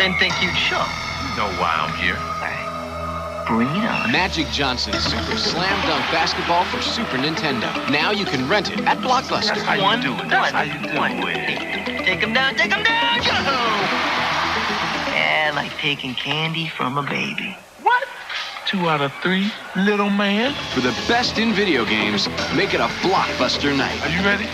didn't think you'd show. You know why I'm here. Bring it on. Magic Johnson's Super Slam Dunk Basketball for Super Nintendo. Now you can rent it at Blockbuster. That's how you do it. That's how you do it. Take him down, yo! Yeah, like taking candy from a baby. What? 2 out of 3, little man. For the best in video games, make it a Blockbuster night. Are you ready?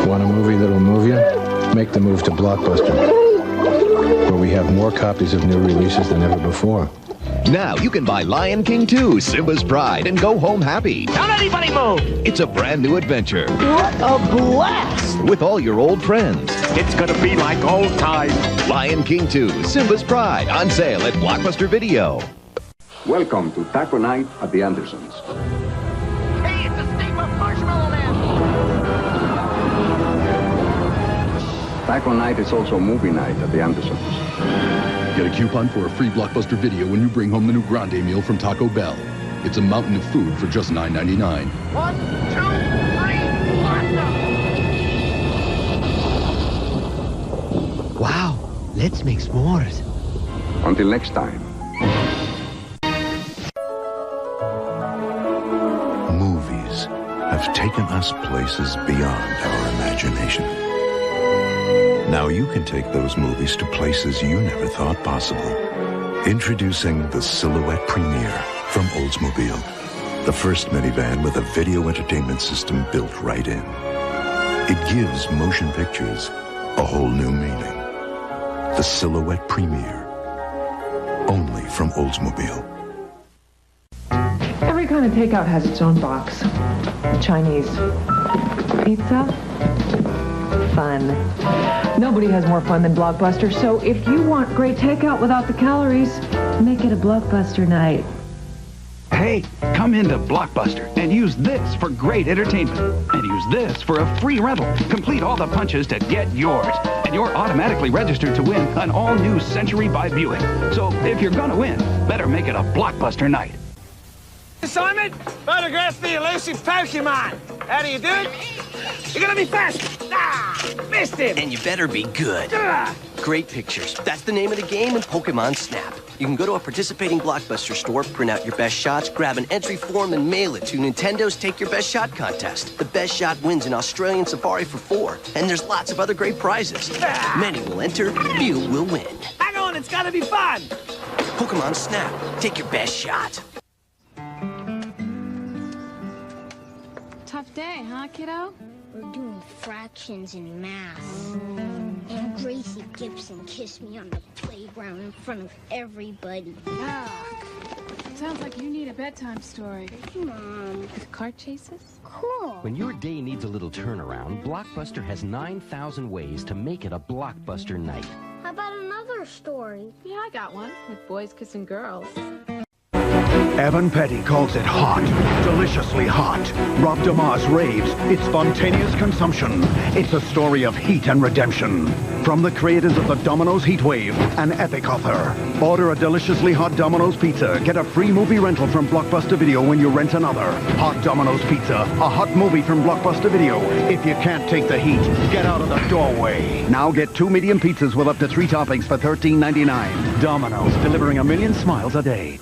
Want a movie that'll move you? Make the move to Blockbuster, where we have more copies of new releases than ever before. Now you can buy Lion King 2, Simba's Pride, and go home happy. Don't anybody move! It's a brand new adventure. What a blast! With all your old friends. It's gonna be like old times. Lion King 2, Simba's Pride, on sale at Blockbuster Video. Welcome to Taco Night at the Andersons. Hey, it's a steam-up Marshmallow Man! Taco Night is also movie night at the Andersons. Get a coupon for a free Blockbuster Video when you bring home the new Grande meal from Taco Bell. It's a mountain of food for just $9.99. 1, 2, 3, Wow, let's make s'mores. Until next time. Movies have taken us places beyond our imagination. Now you can take those movies to places you never thought possible. Introducing the Silhouette Premiere from Oldsmobile. The first minivan with a video entertainment system built right in. It gives motion pictures a whole new meaning. The Silhouette Premiere. Only from Oldsmobile. Every kind of takeout has its own box. Chinese. Pizza? Fun. Nobody has more fun than Blockbuster, so if you want great takeout without the calories, make it a Blockbuster night. Hey, come into Blockbuster and use this for great entertainment. And use this for a free rental. Complete all the punches to get yours. And you're automatically registered to win an all-new Century by Buick. So if you're gonna win, better make it a Blockbuster night. Assignment? Photograph the elusive Pokemon. How do you do it? You're gonna be fast. Ah, missed him. And you better be good. Ah. Great pictures. That's the name of the game in Pokemon Snap. You can go to a participating Blockbuster store, print out your best shots, grab an entry form, and mail it to Nintendo's Take Your Best Shot contest. The best shot wins an Australian safari for 4, and there's lots of other great prizes. Ah. Many will enter, few will win. Hang on, it's gotta be fun. Pokemon Snap. Take your best shot. Tough day, huh, kiddo? We're doing fractions and math. And Gracie Gibson kissed me on the playground in front of everybody. Sounds like you need a bedtime story. Mom. With car chases? Cool. When your day needs a little turnaround, Blockbuster has 9,000 ways to make it a Blockbuster night. How about another story? Yeah, I got one. With boys kissing girls. Evan Petty calls it hot, deliciously hot. Rob DeMars raves, it's spontaneous consumption. It's a story of heat and redemption. From the creators of the Domino's Heatwave, an epic author. Order a deliciously hot Domino's pizza. Get a free movie rental from Blockbuster Video when you rent another. Hot Domino's Pizza, a hot movie from Blockbuster Video. If you can't take the heat, get out of the doorway. Now get 2 medium pizzas with up to 3 toppings for $13.99. Domino's, delivering 1 million smiles a day.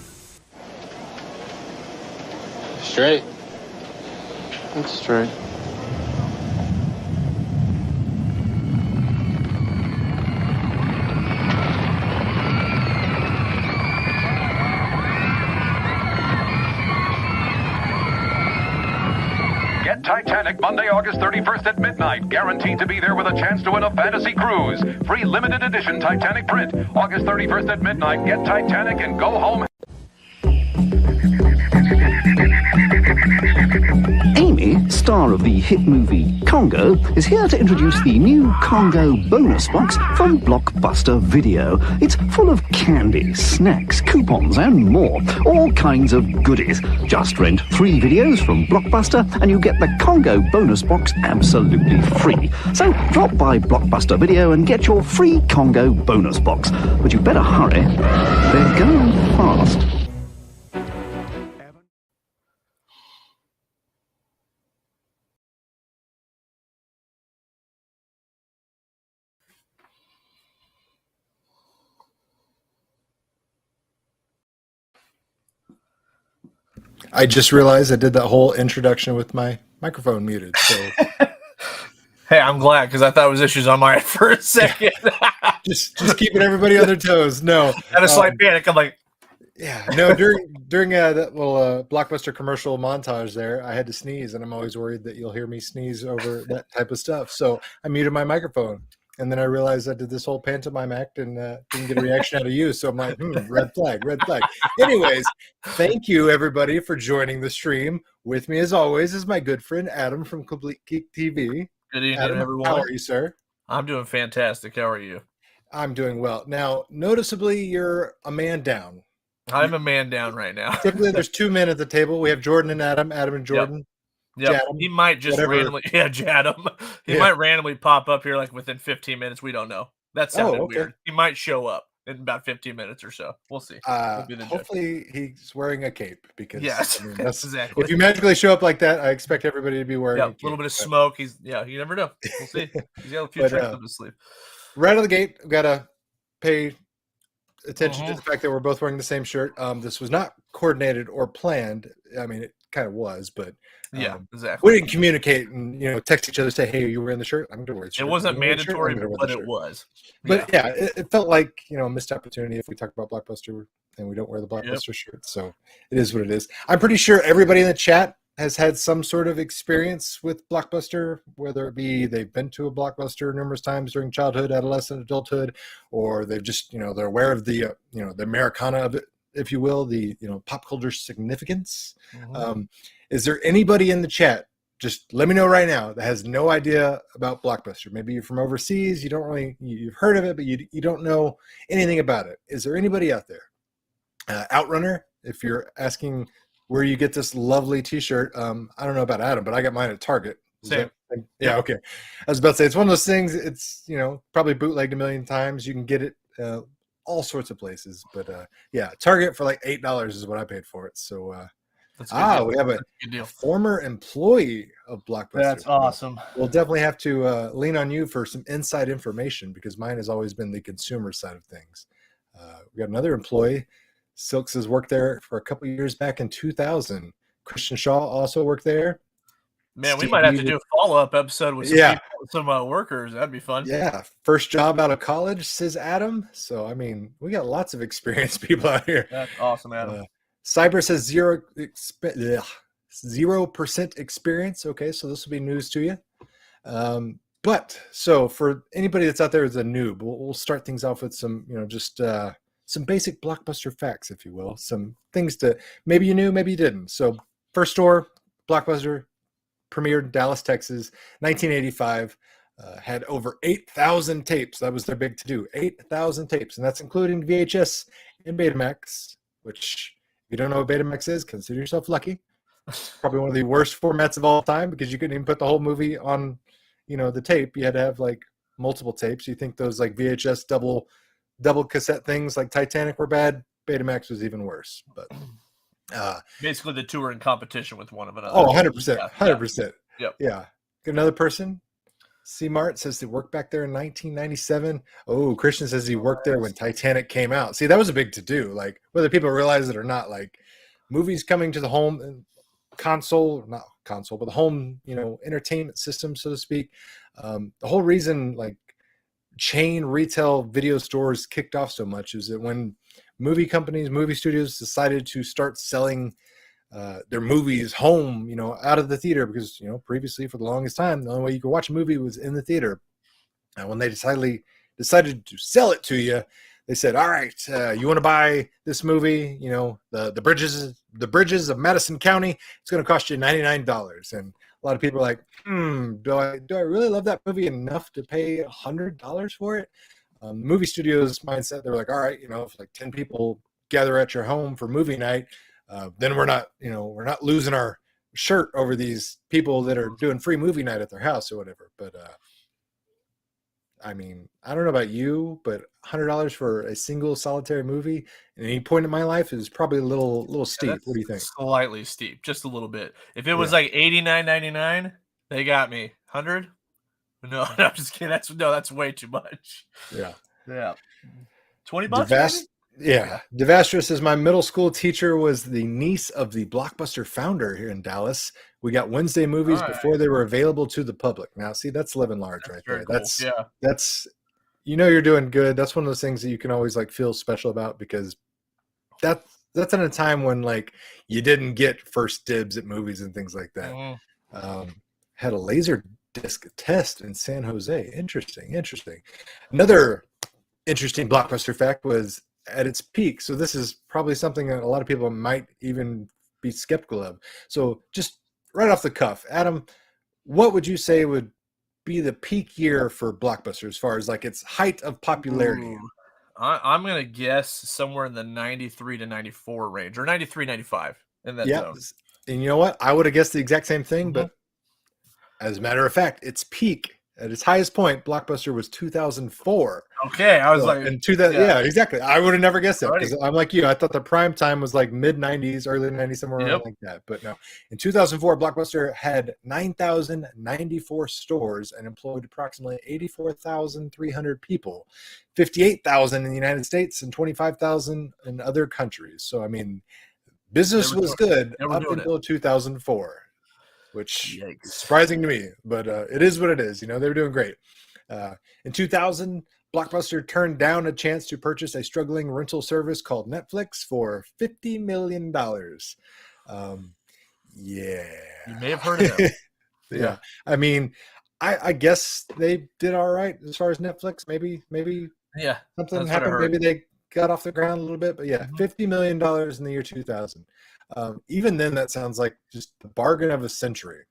Straight. It's straight. Get Titanic Monday, August 31st at midnight. Guaranteed to be there with a chance to win a fantasy cruise. Free limited edition Titanic print. August 31st at midnight. Get Titanic and go home. Amy, star of the hit movie Congo, is here to introduce the new Congo bonus box from Blockbuster Video. It's full of candy, snacks, coupons, and more. All kinds of goodies. Just rent 3 videos from Blockbuster and you get the Congo bonus box absolutely free. So drop by Blockbuster Video and get your free Congo bonus box. But you better hurry. They're going fast. I just realized I did that whole introduction with my microphone muted. So hey, I'm glad because I thought it was issues on my end for a second. just keeping everybody on their toes. No, I had a slight panic. I'm like, yeah, no. During that little Blockbuster commercial montage there, I had to sneeze, and I'm always worried that you'll hear me sneeze over that type of stuff. So I muted my microphone, and then I realized I did this whole pantomime act and didn't get a reaction out of you. So I'm like, red flag, red flag. Anyways, thank you everybody for joining the stream. With me, as always, is my good friend Adam from Complete Geek TV. Good evening, Adam, everyone. how are you, sir? I'm doing fantastic. How are you? I'm doing well. Now, noticeably, you're a man down. I'm a man down right now. Typically, there's two men at the table. We have Jordan and Adam. Adam and Jordan. Yep. Jadam, He might just randomly, Jadam. He might randomly pop up here like within 15 minutes. We don't know. That sounded weird. He might show up in about 15 minutes or so. We'll see. Hopefully, he's wearing a cape because yes, I mean, that's, exactly. If you magically show up like that, I expect everybody to be wearing a cape. A little bit of smoke. You never know. We'll see. He's got a few tricks up his sleeve. Right out of the gate, we've got to pay attention to the fact that we're both wearing the same shirt. This was not coordinated or planned. I mean, it kind of was, but exactly. We didn't communicate and text each other, say, "Hey, are you wearing the shirt? I'm going to wear the shirt." It wasn't mandatory, but it was. But yeah, it felt like a missed opportunity if we talk about Blockbuster and we don't wear the Blockbuster shirt. So it is what it is. I'm pretty sure everybody in the chat has had some sort of experience with Blockbuster, whether it be they've been to a Blockbuster numerous times during childhood, adolescent, adulthood, or they've just, they're aware of the, the Americana of it, if you will, the, pop culture significance. Is there anybody in the chat, just let me know right now, that has no idea about Blockbuster? Maybe you're from overseas, you've heard of it, but you don't know anything about it. Is there anybody out there? Outrunner, if you're asking where you get this lovely t-shirt, I don't know about Adam, but I got mine at Target. Same. Yeah, okay. I was about to say, it's one of those things, it's, probably bootlegged a million times. You can get it all sorts of places. But yeah, Target for like $8 is what I paid for it. So we have a former employee of Blockbuster. That's awesome. We'll definitely have to lean on you for some inside information because mine has always been the consumer side of things. We got another employee. Silks has worked there for a couple of years back in 2000. Christian Shaw also worked there. Man, we might have to do a follow-up episode with some workers. That'd be fun. Yeah. First job out of college, says Adam. So, I mean, we got lots of experienced people out here. That's awesome, Adam. Cyber says 0% experience. Okay, so this will be news to you. But so for anybody that's out there as a noob, we'll start things off with some, just some basic Blockbuster facts, if you will. Some things to maybe you knew, maybe you didn't. So first store, Blockbuster, premiered in Dallas, Texas, 1985. Had over 8,000 tapes. That was their big to-do. 8,000 tapes, and that's including VHS and Betamax, which if you don't know what Betamax is, consider yourself lucky. Probably one of the worst formats of all time because you couldn't even put the whole movie on, the tape. You had to have like multiple tapes. You think those like VHS double cassette things like Titanic were bad? Betamax was even worse. But basically the two are in competition with one another. Oh, 100%. 100%. Yep. Yeah. Got another person. C-Mart says they worked back there in 1997. Oh, Christian says he worked there when Titanic came out. See, that was a big to-do. Like, whether people realize it or not, like, movies coming to the home console, not console, but the home, entertainment system, so to speak. The whole reason, like, chain retail video stores kicked off so much is that when movie companies, movie studios decided to start selling their movies home, out of the theater, because previously for the longest time the only way you could watch a movie was in the theater. And when they decided to sell it to you, they said, all right, you want to buy this movie, the bridges of Madison County, it's going to cost you $99. And a lot of people are like, do I really love that movie enough to pay $100 for it? Movie studios mindset, they were like, all right, if like 10 people gather at your home for movie night, then we're not losing our shirt over these people that are doing free movie night at their house or whatever. But I mean, I don't know about you, but $100 for a single solitary movie at any point in my life is probably a little steep. What do you think? Slightly steep, just a little bit. If it was like $89.99, they got me. 100? No, I'm just kidding. That's way too much. Yeah. Yeah. $20. Yeah. Devastrous says my middle school teacher was the niece of the Blockbuster founder here in Dallas. We got Wednesday movies before they were available to the public. Now, see, that's living large right there. Cool. That's you're doing good. That's one of those things that you can always like feel special about, because that's in a time when like you didn't get first dibs at movies and things like that. Had a laser disc test in San Jose. Interesting. Another interesting Blockbuster fact was at its peak. So this is probably something that a lot of people might even be skeptical of. So just right off the cuff, Adam, what would you say would be the peak year for Blockbuster as far as like its height of popularity? I'm going to guess somewhere in the 93 to 94 range, or 93, 95 in that zone. And you know what? I would have guessed the exact same thing, but as a matter of fact, its peak at its highest point, Blockbuster was 2004. Okay, I was yeah, exactly. I would have never guessed that, because I'm like you. I thought the prime time was like mid 90s, early 90s, somewhere around like that. But no, in 2004, Blockbuster had 9,094 stores and employed approximately 84,300 people, 58,000 in the United States and 25,000 in other countries. So I mean, business was good up until 2004. Which is surprising to me, but it is what it is. They were doing great. In 2000, Blockbuster turned down a chance to purchase a struggling rental service called Netflix for $50 million. You may have heard of them. Yeah. I mean, I guess they did all right as far as Netflix. Maybe something happened. Maybe they got off the ground a little bit, but $50 million in the year 2000. Even then, that sounds like just the bargain of a century.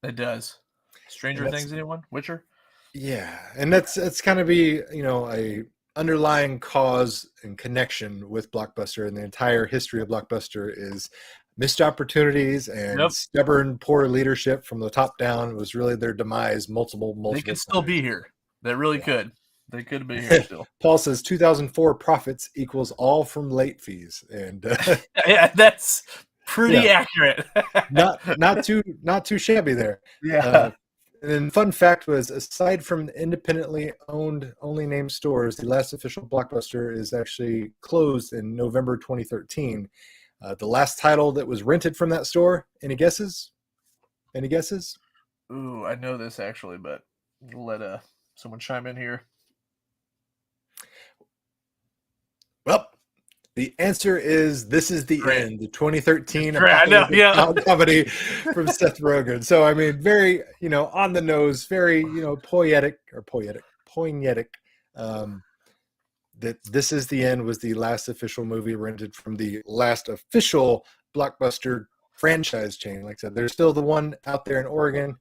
It does. Stranger Things, anyone? Witcher? Yeah, and that's kind of be a underlying cause and connection with Blockbuster, and the entire history of Blockbuster is missed opportunities and stubborn, poor leadership from the top down was really their demise. Multiple. They could still be here. They really could. They could be here still. Paul says 2004 profits equals all from late fees, and that's pretty accurate. not too shabby there. Yeah. And then fun fact was, aside from independently owned only named stores, the last official Blockbuster is actually closed in November 2013. The last title that was rented from that store. Any guesses? Ooh, I know this actually, but we'll let someone chime in here. Well, the answer is This Is the End, the 2013 comedy from Seth Rogen. So, I mean, very, on the nose, very, poetic. That This Is the End was the last official movie rented from the last official Blockbuster franchise chain. Like I said, there's still the one out there in Oregon.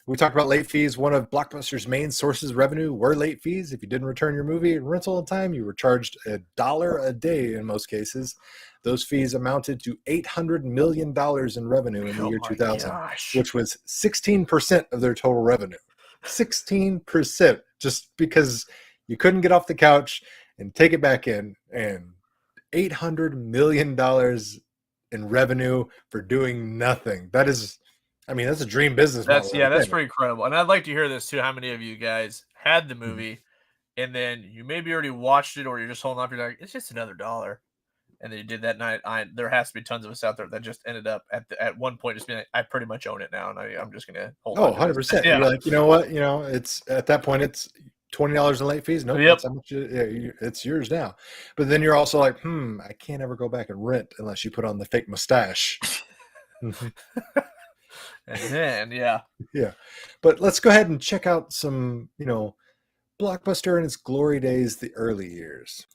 We talked about late fees. One of Blockbuster's main sources of revenue were late fees. If you didn't return your movie rental in time, you were charged $1 a day in most cases. Those fees amounted to $800 million in revenue in the year 2000, which was 16% of their total revenue. 16%, just because you couldn't get off the couch and take it back in. And $800 million in revenue for doing nothing. That's a dream business model. That's pretty incredible. And I'd like to hear this too. How many of you guys had the movie and then you maybe already watched it, or you're just holding up? You're like, it's just another $1. And then you did that night. There has to be tons of us out there that just ended up at one point just being like, I pretty much own it now, and I'm just going to hold on. 100%. Yeah. You're like, you know what? It's at that point, it's $20 in late fees. No, that's how much it's yours now. But then you're also like, I can't ever go back and rent unless you put on the fake mustache. And then, yeah. But let's go ahead and check out some, Blockbuster in its glory days, the early years.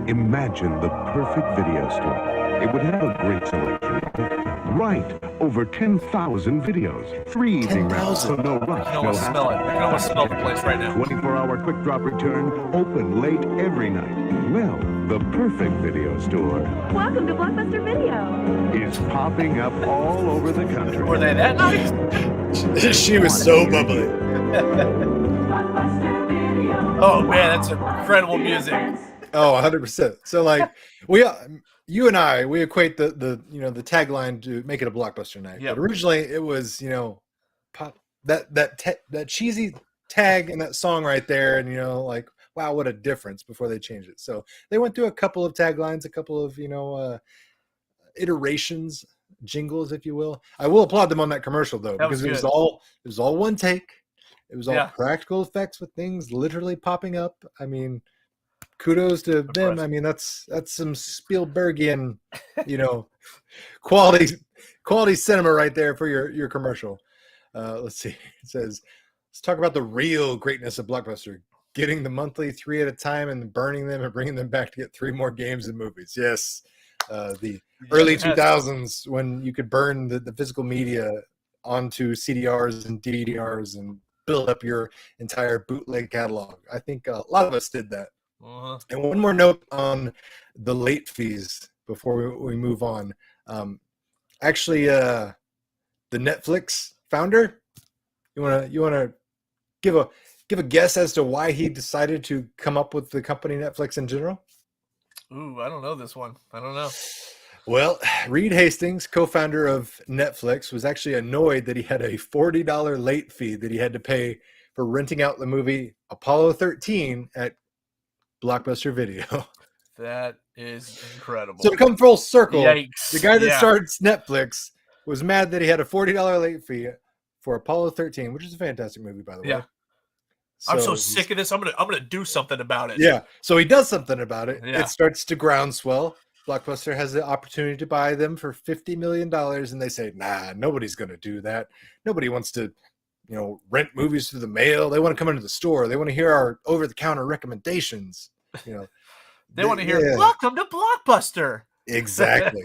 Imagine the perfect video store. It would have a great selection. Right, over 10,000 videos. 3 easy rounds, so no rush, I can almost smell it. I can almost smell the place right now. 24-hour quick drop return, open late every night. Well, the perfect video store Welcome to Blockbuster Video. is popping up all over the country. Were they that nice? She was so bubbly. Oh man, that's incredible music. Oh, 100%. So like you and I, we equate the tagline to make it a Blockbuster night. But originally it was, pop that cheesy tag and that song right there, and like wow, what a difference before they changed it. So they went through a couple of taglines, a couple of, iterations, jingles, if you will. I will applaud them on that commercial though, That was because good. it was all one take. It was all Yeah. practical effects with things literally popping up. I mean, kudos to them. I mean, that's some Spielbergian, quality cinema right there for your commercial. Let's see. It says, let's talk about the real greatness of Blockbuster. Getting the monthly 3 at a time and burning them and bringing them back to get 3 more games and movies. Yes. The early 2000s when you could burn the physical media onto CDRs and DVDRs and build up your entire bootleg catalog. I think a lot of us did that. Uh-huh. And one more note on the late fees before we move on. Actually, the Netflix founder, you wanna give a guess as to why he decided to come up with the company Netflix in general? Ooh, I don't know this one. I don't know. Well, Reed Hastings, co-founder of Netflix, was actually annoyed that he had a $40 late fee that he had to pay for renting out the movie Apollo 13 at Blockbuster Video. That is incredible. So to come full circle, Yikes. the guy that Yeah. starts Netflix was mad that he had a $40 late fee for Apollo 13, which is a fantastic movie, by the way. Yeah. I'm so he's- sick of this. I'm gonna do something about it. Yeah. So he does something about it. Yeah. It starts to groundswell. Blockbuster has the opportunity to buy them for $50 million, and they say, nah, nobody's going to do that. Nobody wants to, rent movies through the mail. They want to come into the store. They want to hear our over-the-counter recommendations. They want to hear, yeah. welcome to Blockbuster. Exactly.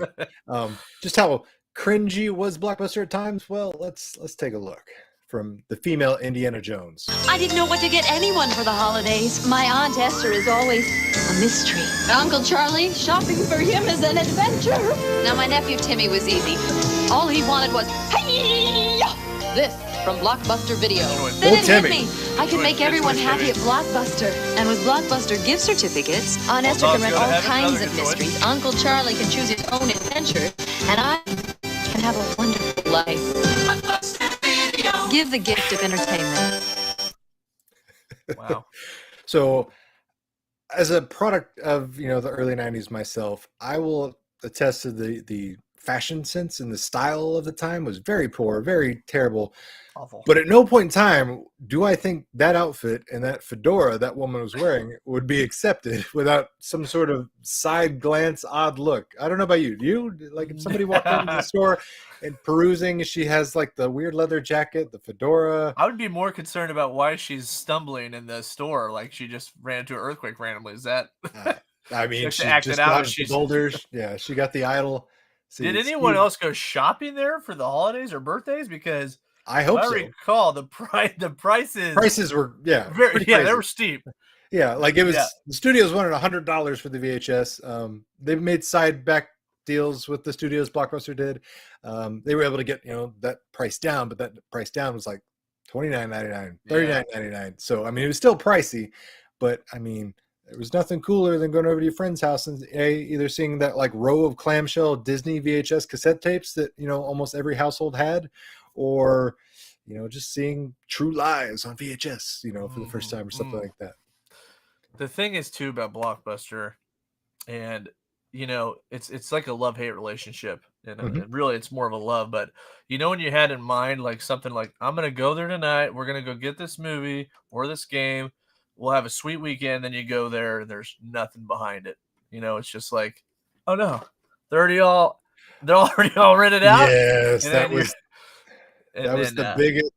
Just how cringy was Blockbuster at times? Well, let's take a look from the female Indiana Jones. I didn't know what to get anyone for the holidays. My Aunt Esther is always a mystery. Uncle Charlie, shopping for him is an adventure. Now, my nephew Timmy was easy. All he wanted was, hey-ya! This from Blockbuster Video. Then it hit me. I can make everyone happy at Blockbuster. And with Blockbuster gift certificates, Aunt Esther can rent all kinds of mysteries. Uncle Charlie can choose his own adventure. And I can have a wonderful life. Give the gift of entertainment. Wow. So, as a product of the early 90s myself, I will attest to the fashion sense and the style of the time was very poor, very terrible. Awful. But at no point in time do I think that outfit and that fedora that woman was wearing would be accepted without some sort of side glance, odd look. I don't know about you. Do you? Like, if somebody walked into the store and perusing, she has like the weird leather jacket, the fedora. I would be more concerned about why she's stumbling in the store, like she just ran into an earthquake randomly. Is that? I mean, she she acted just out. got She's boulders. Yeah, she got the idol. See, Did anyone else go shopping there for the holidays or birthdays? Because I hope if so. I recall, the prices were very, pretty they crazy. were steep. Yeah, like it was Yeah. the studios wanted $100 for the VHS. They've made side back deals with the studios. Blockbuster did. They were able to get that price down, but that price down was like $29.99, $39.99. So I mean, it was still pricey, but I mean, there was nothing cooler than going over to your friend's house and either seeing that like row of clamshell Disney VHS cassette tapes that almost every household had, or just seeing True Lies on VHS, for the first time or something like that. The thing is too about Blockbuster, and it's like a love-hate relationship, and and really it's more of a love. But when you had in mind like something like, I'm gonna go there tonight, we're gonna go get this movie or this game, we'll have a sweet weekend. Then you go there and there's nothing behind it. It's just like, oh no, they're already all rented out. Yes, And that then was the biggest.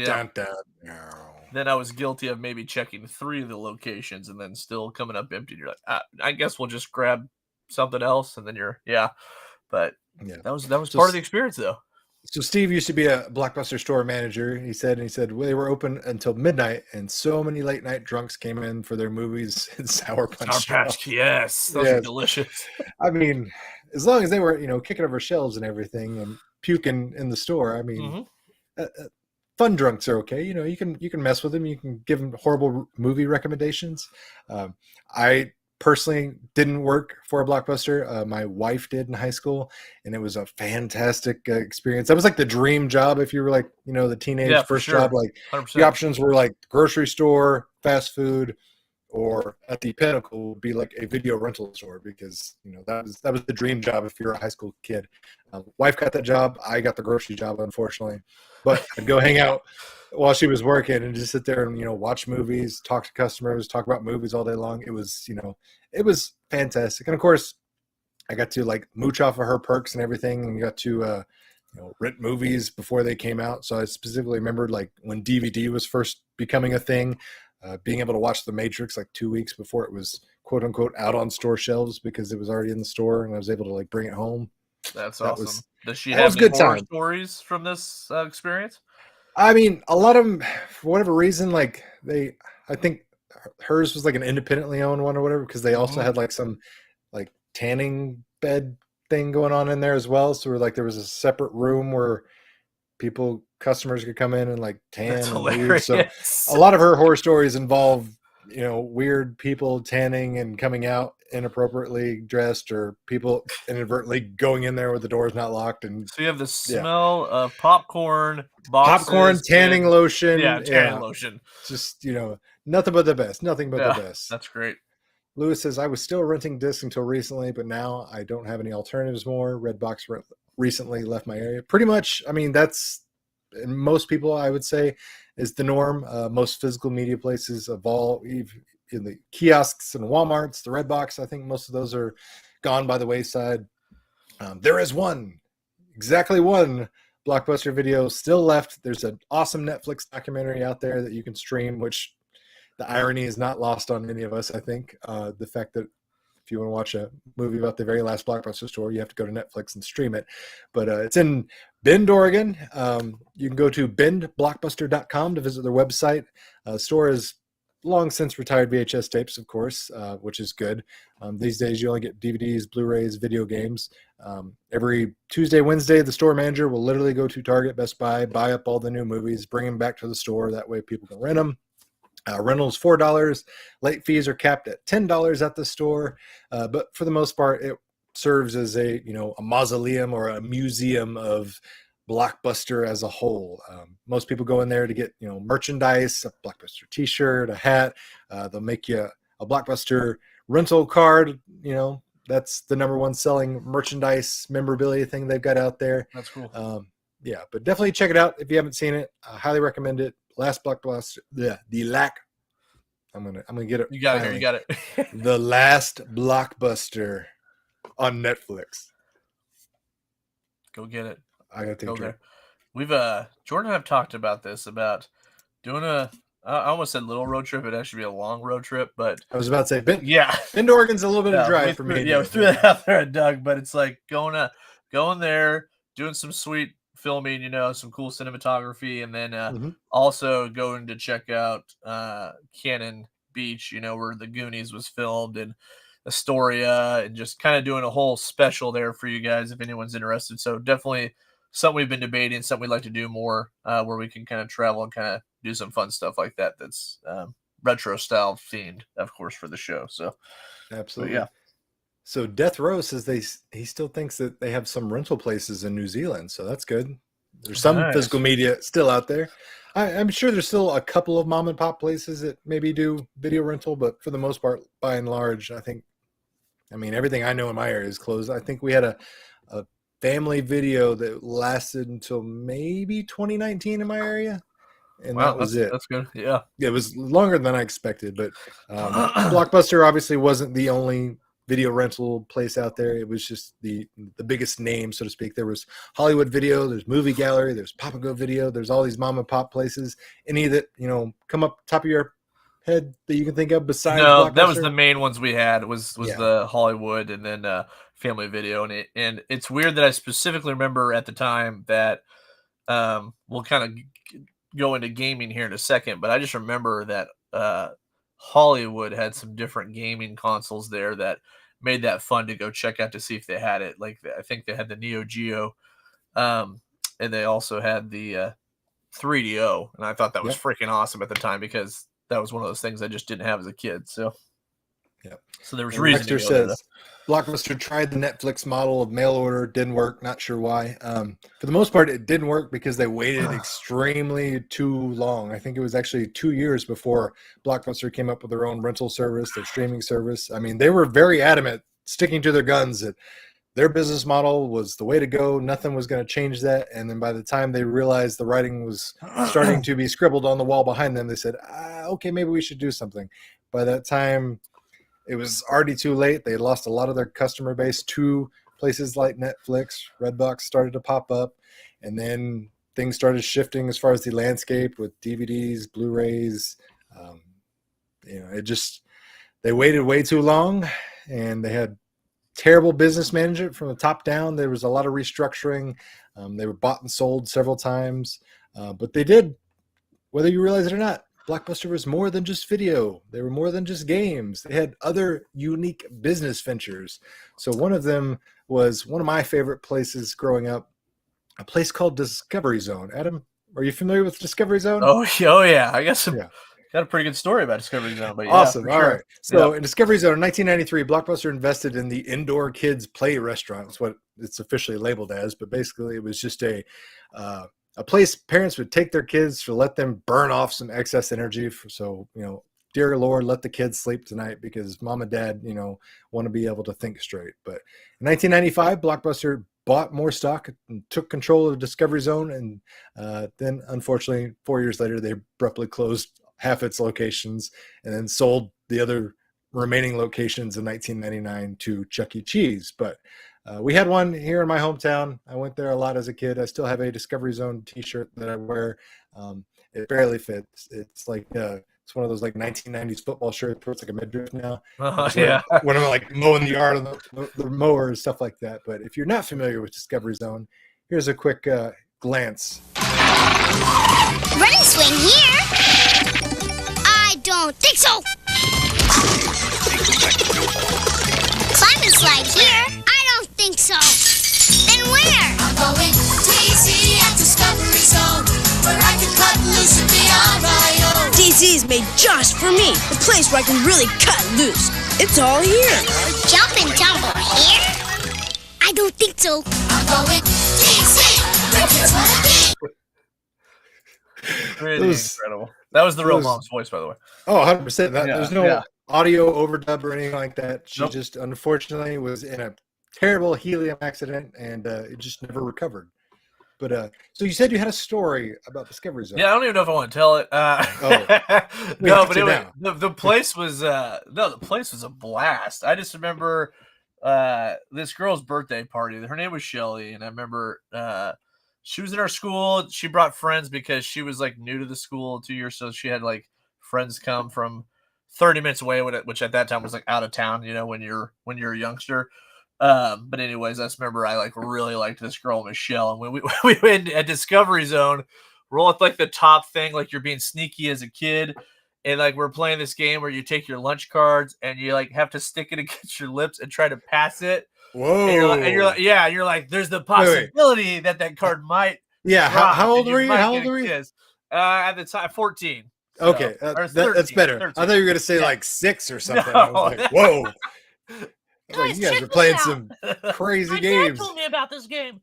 Dun, dun, no. Then I was guilty of maybe checking 3 of the locations and then still coming up empty. You're like, I guess we'll just grab something else, and then but that was part of the experience though. So Steve used to be a Blockbuster store manager. He said well, they were open until midnight, and so many late night drunks came in for their movies and Sour Patch. Yes, those are delicious. I mean, as long as they were kicking over shelves and everything and puking in the store, I mean, fun drunks are okay. You can mess with them. You can give them horrible movie recommendations. I personally didn't work for a Blockbuster. My wife did in high school, and it was a fantastic experience. That was like the dream job if you were like the teenage first job. Like 100%. the options were like grocery store, fast food, or at the pinnacle would be like a video rental store, because that was the dream job if you're a high school kid. Wife got that job, I got the grocery job, unfortunately. But I'd go hang out while she was working and just sit there and watch movies, talk to customers, talk about movies all day long. It was it was fantastic, and of course I got to like mooch off of her perks and everything, and got to rent movies before they came out. So I specifically remembered like when DVD was first becoming a thing. Being able to watch The Matrix like 2 weeks before it was quote unquote out on store shelves, because it was already in the store, and I was able to like bring it home. That's awesome. Does she that have was any good horror time. stories from this experience? I mean, a lot of them, for whatever reason, like I think hers was like an independently owned one or whatever, because they also had like some like tanning bed thing going on in there as well. So there was a separate room where customers could come in and like tan. That's and leave. hilarious. So a lot of her horror stories involve weird people tanning and coming out inappropriately dressed, or people inadvertently going in there with the doors not locked. And so you have the smell of popcorn, tanning lotion, tanning lotion. Just nothing but the best. Nothing but the best. That's great. Lewis says, I was still renting discs until recently, but now I don't have any alternatives more. Redbox recently left my area. Pretty much, I mean, that's, and most people, I would say, is the norm. Most physical media places of all, in the kiosks and Walmarts, the Redbox, I think most of those are gone by the wayside. There is exactly one Blockbuster Video still left. There's an awesome Netflix documentary out there that you can stream, which the irony is not lost on any of us, I think. The fact that if you want to watch a movie about the very last Blockbuster store, you have to go to Netflix and stream it. But it's in Bend, Oregon. You can go to bendblockbuster.com to visit their website. The store has long since retired VHS tapes, of course, which is good. These days, you only get DVDs, Blu-rays, video games. Every Tuesday, Wednesday, the store manager will literally go to Target, Best Buy, buy up all the new movies, bring them back to the store. That way people can rent them. Rentals $4. Late fees are capped at $10 at the store, but for the most part, it serves as a mausoleum or a museum of Blockbuster as a whole. Most people go in there to get merchandise, a Blockbuster T-shirt, a hat. They'll make you a Blockbuster rental card. That's the number one selling merchandise memorabilia thing they've got out there. That's cool. Yeah, but definitely check it out if you haven't seen it. I highly recommend it. Last Blockbuster, I'm gonna get it. You got it. You got it. The Last Blockbuster on Netflix. Go get it. I gotta think. There. We've Jordan and I have talked about this, about doing I almost said little road trip. It'd actually be a long road trip, but I was about to say Bend. Yeah, Bend, Oregon's a little bit of a drive for me. Yeah, we threw that out there at Doug, but it's like going there, doing some sweet filming, some cool cinematography, and then also going to check out Cannon Beach, where the Goonies was filmed, and Astoria, and just kind of doing a whole special there for you guys if anyone's interested. So definitely something we've been debating, something we'd like to do more, where we can kind of travel and kind of do some fun stuff like that. That's retro style themed, of course, for the show. So absolutely, yeah. So Death Row says he still thinks that they have some rental places in New Zealand, so that's good. There's some physical media still out there. I'm sure there's still a couple of mom and pop places that maybe do video rental, but for the most part, by and large, everything I know in my area is closed. I think we had a family video that lasted until maybe 2019 in my area, and that was it. That's good. Yeah, it was longer than I expected, but Blockbuster obviously wasn't the only video rental place out there. It was just the biggest name, so to speak. There was Hollywood Video, there's Movie Gallery, there's Pop and Go Video, there's all these mom and pop places. Any that come up top of your head that you can think of besides Blockbuster? That was the main ones we had was the Hollywood, and then Family Video, and it's weird that I specifically remember at the time that we'll kind of go into gaming here in a second, but I just remember that Hollywood had some different gaming consoles there that made that fun to go check out to see if they had it. Like, I think they had the Neo Geo, and they also had the 3DO, and I thought that was freaking awesome at the time, because that was one of those things I just didn't have as a kid. So Yep. So there was And reason to Rector go there, says Blockbuster tried the Netflix model of mail order, didn't work. Not sure why. For the most part, it didn't work because they waited extremely too long. I think it was actually 2 years before Blockbuster came up with their own rental service, their streaming service. I mean, they were very adamant, sticking to their guns, that their business model was the way to go. Nothing was going to change that. And then by the time they realized the writing was starting to be scribbled on the wall behind them, they said, okay, maybe we should do something. By that time, it was already too late. They lost a lot of their customer base to places like Netflix. Redbox started to pop up, and then things started shifting as far as the landscape with DVDs, Blu-rays. They waited way too long, and they had terrible business management from the top down. There was a lot of restructuring. They were bought and sold several times, but they did, whether you realize it or not, Blockbuster was more than just video. They were more than just games. They had other unique business ventures. So one of them was one of my favorite places growing up, a place called Discovery Zone. Adam, are you familiar with Discovery Zone? Oh yeah. I guess got a pretty good story about Discovery Zone. But awesome. Yeah, All sure. right. So in Discovery Zone in 1993, Blockbuster invested in the indoor kids play restaurant. That's what it's officially labeled as. But basically, it was just a place parents would take their kids to let them burn off some excess energy. Dear Lord, let the kids sleep tonight because mom and dad, want to be able to think straight. But in 1995, Blockbuster bought more stock and took control of Discovery Zone. And then, unfortunately, 4 years later, they abruptly closed half its locations and then sold the other remaining locations in 1999 to Chuck E. Cheese. But we had one here in my hometown. I went there a lot as a kid. I still have a Discovery Zone t-shirt that I wear. It barely fits. It's like it's one of those like 1990s football shirts where it's like a midriff now. When I'm like mowing the yard on the mower and stuff like that. But if you're not familiar with Discovery Zone, here's a quick glance. Running swing here? I don't think so. Climb and slide here? I don't think so. Then where? I'm going DC at Discovery Zone, where I can cut loose and be on my own. DC is made just for me, the place where I can really cut loose. It's all here. Jump and tumble here? I don't think so. I'm going DC, where kids wanna be. Pretty incredible. That was the real mom's voice, by the way. Oh, 100%. There's no audio overdub or anything like that. She just unfortunately was in a terrible helium accident, and it just never recovered. But so you said you had a story about Discovery Zone. Yeah, I don't even know if I want to tell it. No, but the place was the place was a blast. I just remember this girl's birthday party. Her name was Shelly, and I remember she was in our school. She brought friends because she was like new to the school 2 years, so she had like friends come from 30 minutes away, which at that time was like out of town. When you're a youngster. But anyways, I just remember I like really liked this girl Michelle, and when we went at Discovery Zone, roll at like the top thing, like you're being sneaky as a kid, and like we're playing this game where you take your lunch cards and you like have to stick it against your lips and try to pass it. Whoa! And you're like, there's the possibility that card might. Yeah. How old were you? How old were you? At the time, 14. So, okay, that's better. 13. I thought you were gonna say like 6 or something. No. I was like, whoa. Like, you guys are playing some crazy games. My dad told me about this game.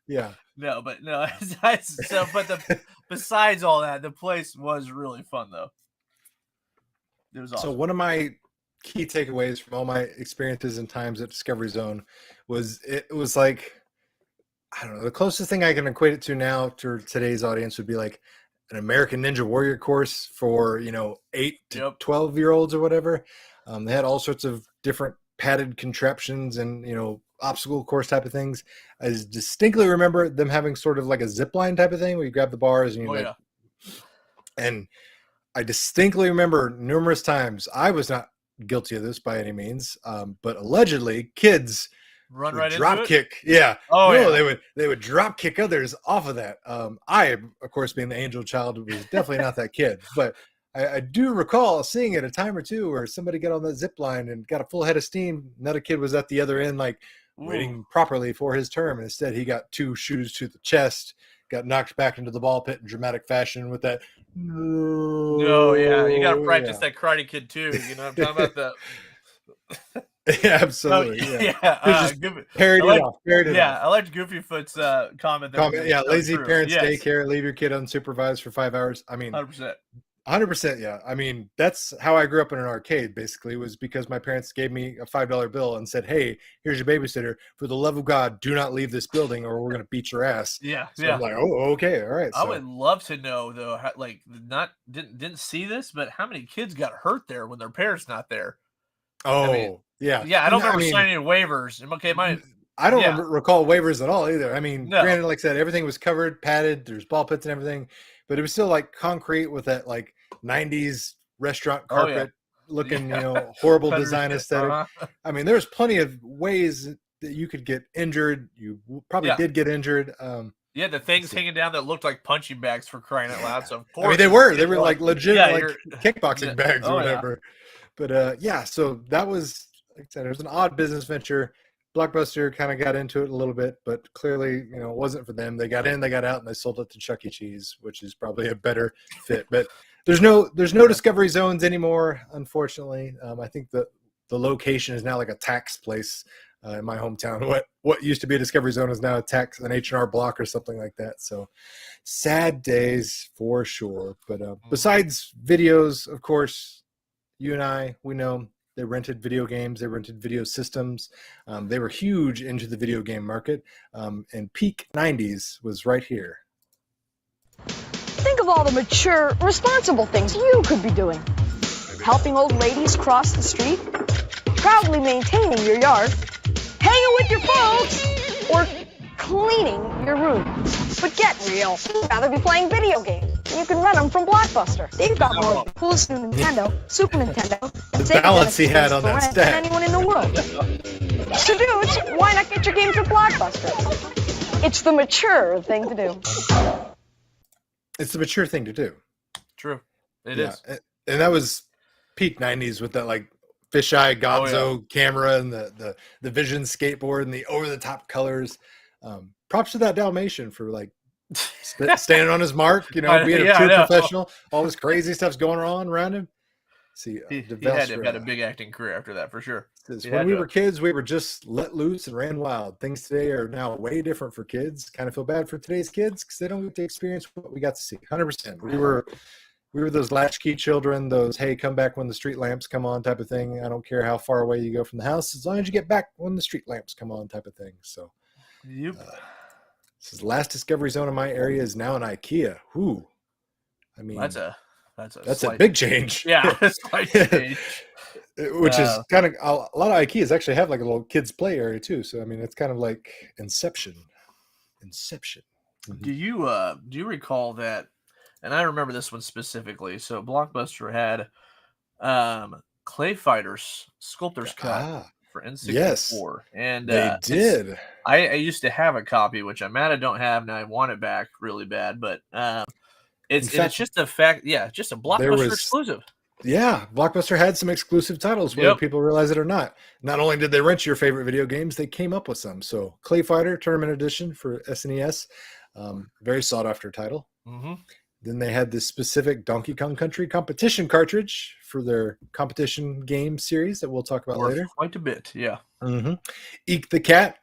Yeah. Besides all that, the place was really fun, though. It was awesome. So one of my key takeaways from all my experiences and times at Discovery Zone was it was like, I don't know, the closest thing I can equate it to now to today's audience would be like an American Ninja Warrior course for 8 to 12-year-olds or whatever. They had all sorts of different padded contraptions and obstacle course type of things. I distinctly remember them having sort of like a zip line type of thing where you grab the bars and and I distinctly remember numerous times, I was not guilty of this by any means, but allegedly kids run right drop into kick. it? Yeah. Oh, no, yeah. They would drop kick others off of that. I, of course, being the angel child, was definitely not that kid, but I do recall seeing it a time or two where somebody got on that zip line and got a full head of steam. Another kid was at the other end, like waiting properly for his term. And instead he got 2 shoes to the chest, got knocked back into the ball pit in dramatic fashion with that. No, yeah. You got to practice that Karate Kid too. I'm talking about Yeah, absolutely. Oh, Yeah. Parried it off. I liked Goofyfoot's comment. Yeah, lazy true. parents Yes. daycare, leave your kid unsupervised for 5 hours. I mean, 100%. 100%. Yeah. I mean, that's how I grew up in an arcade, basically, was because my parents gave me a $5 bill and said, hey, here's your babysitter. For the love of God, do not leave this building or we're going to beat your ass. Yeah. So I'm like, oh, okay. All right. I would love to know, though, how, like, didn't see this, but how many kids got hurt there when their parents not there? Oh, yeah. Yeah, I don't remember signing any waivers. Okay, I don't recall waivers at all either. I mean, granted, like I said, everything was covered, padded, there's ball pits and everything, but it was still like concrete with that like 90s restaurant carpet looking, horrible design aesthetic. I mean, there's plenty of ways that you could get injured. You probably did get injured. Yeah, the things hanging down that looked like punching bags, for crying out loud. So of course, I mean, they were like legit kickboxing bags or whatever. But so that was, like I said, it was an odd business venture. Blockbuster kind of got into it a little bit, but clearly, it wasn't for them. They got in, they got out, and they sold it to Chuck E. Cheese, which is probably a better fit. But there's no Discovery Zones anymore, unfortunately. I think the location is now like a tax place in my hometown. What used to be a Discovery Zone is now an H&R Block or something like that. So sad days for sure. But besides videos, of course, you and I, we know they rented video games, they rented video systems. They were huge into the video game market, and peak 90s was right here. Think of all the mature, responsible things you could be doing. Helping old ladies cross the street, proudly maintaining your yard, hanging with your folks, or cleaning your room. But get real. You'd rather be playing video games. You can rent them from Blockbuster. They've got more coolest new Nintendo, Super Nintendo, and the balance he had on that than anyone in the world. So dudes, why not get your games at Blockbuster? It's the mature thing to do. It's the mature thing to do. True. It is. And that was peak 90s with that like fisheye gonzo camera and the Vision skateboard and the over-the-top colors. Props to that Dalmatian for like standing on his mark, being a true professional. All this crazy stuff's going on around him. See, he had to have had a big acting career after that for sure. When we were kids, we were just let loose and ran wild. Things today are now way different for kids. Kind of feel bad for today's kids because they don't get to experience what we got to see. 100%. We were those latchkey children, those, hey, come back when the street lamps come on type of thing. I don't care how far away you go from the house, as long as you get back when the street lamps come on type of thing. So, yep. This is the last Discovery Zone in my area is now an IKEA. Whoo. I mean, that's a big change. Yeah, slight change. Which is kind of a lot of IKEAs actually have like a little kids play area too. So I mean, it's kind of like Inception. Mm-hmm. Do you recall that? And I remember this one specifically. So Blockbuster had Clay Fighters Sculptor's Cut for N64. Yes, and they did. I used to have a copy, which I'm mad I don't have, and I want it back really bad. But it's just a fact. Yeah, just a Blockbuster exclusive. Yeah, Blockbuster had some exclusive titles, whether people realize it or not. Not only did they rent your favorite video games, they came up with some. So Clay Fighter Tournament Edition for SNES, very sought after title. Mm-hmm. Then they had this specific Donkey Kong Country competition cartridge for their competition game series that we'll talk about later. Quite a bit, yeah. Mm-hmm. Eek the Cat,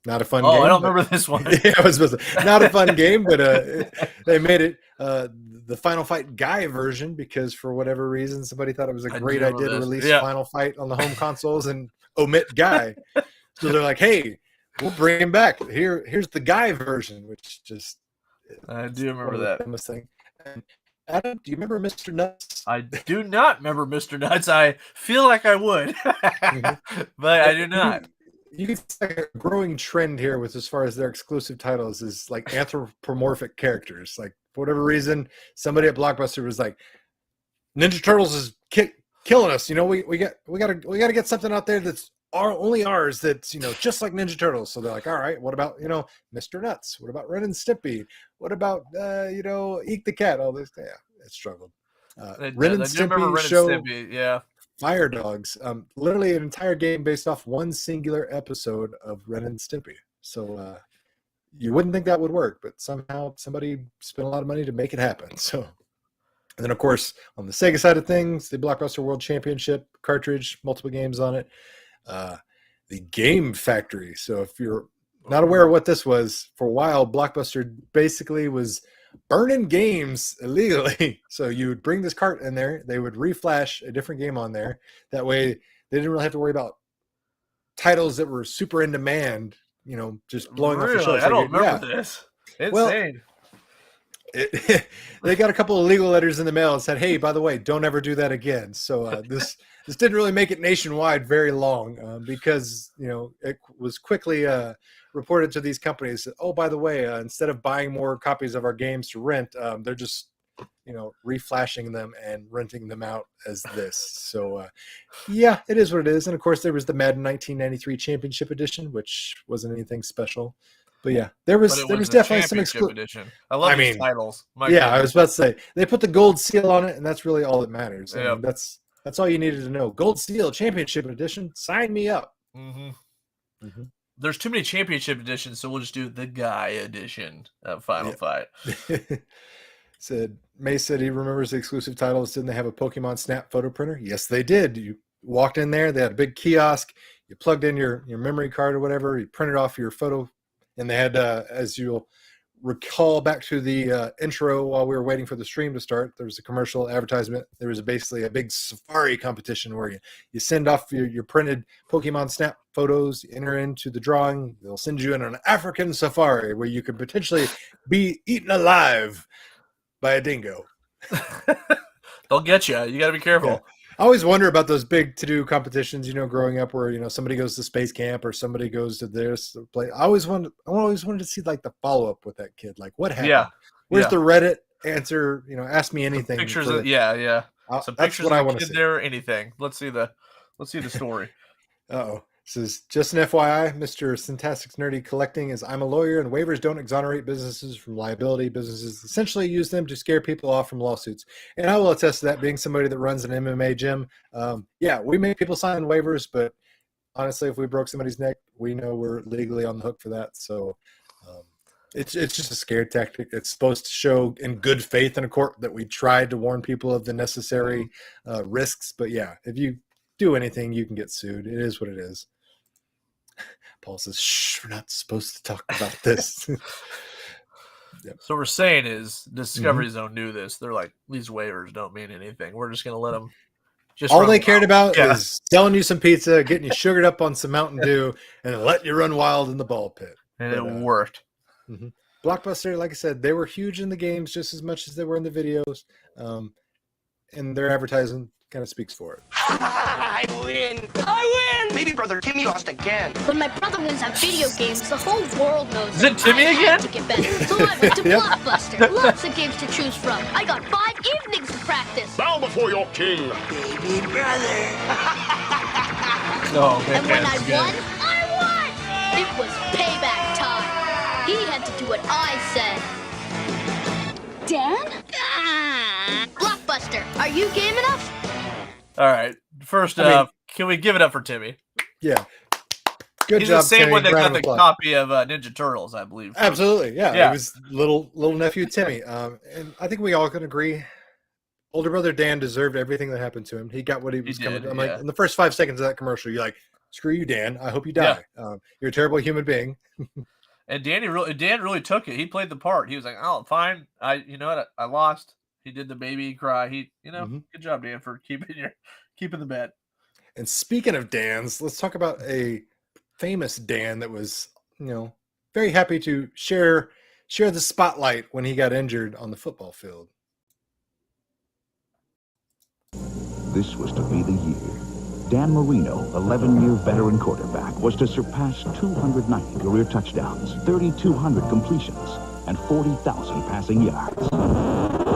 not a fun game. Oh, I don't remember this one. Yeah, I was supposed to. Not a fun game, but they made it the Final Fight Guy version because for whatever reason somebody thought it was a great idea to release Final Fight on the home consoles and omit Guy. So they're like, hey, we'll bring him back. Here's the Guy version, which just I do remember that famous thing. And Adam, do you remember Mr. Nuts? I do not remember Mr. Nuts. I feel like I would, but I do not. You can see like a growing trend here with as far as their exclusive titles is like anthropomorphic characters. Like for whatever reason, somebody at Blockbuster was like, Ninja Turtles is killing us. We gotta get something out there that's only ours. That's just like Ninja Turtles. So they're like, all right, what about Mr. Nuts? What about Ren and Stimpy? What about Eek the Cat? All this, it struggled. Ren and Stimpy show. Yeah. Fire Dogs, literally an entire game based off one singular episode of Ren and Stimpy. So you wouldn't think that would work, but somehow somebody spent a lot of money to make it happen. So And then, of course, on the Sega side of things, the Blockbuster World Championship cartridge, multiple games on it. The Game Factory. So if you're not aware of what this was, for a while, Blockbuster basically was burning games illegally. So you would bring this cart in there. They would reflash a different game on there. That way, they didn't really have to worry about titles that were super in demand, just blowing off the shelves. I don't remember this. Insane. They got a couple of legal letters in the mail and said, hey, by the way, don't ever do that again. So this didn't really make it nationwide very long because, it was quickly reported to these companies that, oh, by the way, instead of buying more copies of our games to rent, they're just, reflashing them and renting them out as this. So, yeah, it is what it is. And, of course, there was the Madden 1993 Championship Edition, which wasn't anything special. But yeah, there was definitely some exclusive edition. I love these titles. I was about to say they put the gold seal on it, and that's really all that matters. Yeah. I mean, that's all you needed to know. Gold seal championship edition. Sign me up. There's too many championship editions, so we'll just do the Guy edition of Final Fight. May said he remembers the exclusive titles. Didn't they have a Pokemon Snap photo printer? Yes, they did. You walked in there. They had a big kiosk. You plugged in your memory card or whatever. You printed off your photo. And they had, as you'll recall back to the intro while we were waiting for the stream to start, there was a commercial advertisement. There was basically a big safari competition where you send off your printed Pokemon Snap photos, you enter into the drawing. They'll send you in an African safari where you could potentially be eaten alive by a dingo. They'll get you. You got to be careful. Yeah. I always wonder about those big to-do competitions, growing up where, somebody goes to space camp or somebody goes to this place. I always wanted to see like the follow-up with that kid. Like what happened? Yeah. Where's the Reddit answer? Ask me anything. Some pictures of, yeah. Some pictures what I of want the to kid see. there, anything. Let's see the story. Uh-oh. Says, just an FYI, Mr. Syntastic's Nerdy Collecting is I'm a lawyer and waivers don't exonerate businesses from liability. Businesses essentially use them to scare people off from lawsuits. And I will attest to that, being somebody that runs an MMA gym. We make people sign waivers, but honestly, if we broke somebody's neck, we know we're legally on the hook for that. So it's just a scare tactic. It's supposed to show in good faith in a court that we tried to warn people of the necessary risks. But yeah, if you do anything, you can get sued. It is what it is. Paul says, shh, we're not supposed to talk about this. Yep. So we're saying is Discovery Zone knew this. They're like, these waivers don't mean anything. We're just going to let them just all they cared about is selling you some pizza, getting you sugared up on some Mountain Dew, and then letting you run wild in the ball pit. And it worked. Blockbuster, like I said, they were huge in the games just as much as they were in the videos. And their advertising kind of speaks for it. I win! Baby brother Timmy lost again. When my brother wins at video games, the whole world knows. Is it Timmy again? To get better. So I went to Blockbuster. Lots of games to choose from. I got 5 evenings to practice. Bow before your king. Baby brother. And when I won, it was payback time. He had to do what I said. Dan? Blockbuster, are you game enough? All right. First up, can we give it up for Timmy? Yeah. Good He's job, the same Timmy. one that got Round the of applause. copy of Ninja Turtles, I believe. Absolutely, yeah. It was little nephew Timmy. And I think we all can agree, older brother Dan deserved everything that happened to him. He got what he was coming to. Like in the first 5 seconds of that commercial, you're like, screw you, Dan. I hope you die. You're a terrible human being. And Dan really took it. He played the part. He was like, oh, fine. I lost. He did the baby cry. Good job, Dan, for keeping the bet. And speaking of Dans, let's talk about a famous Dan that was, very happy to share the spotlight when he got injured on the football field. This was to be the year. Dan Marino, 11-year veteran quarterback, was to surpass 290 career touchdowns, 3,200 completions, and 40,000 passing yards.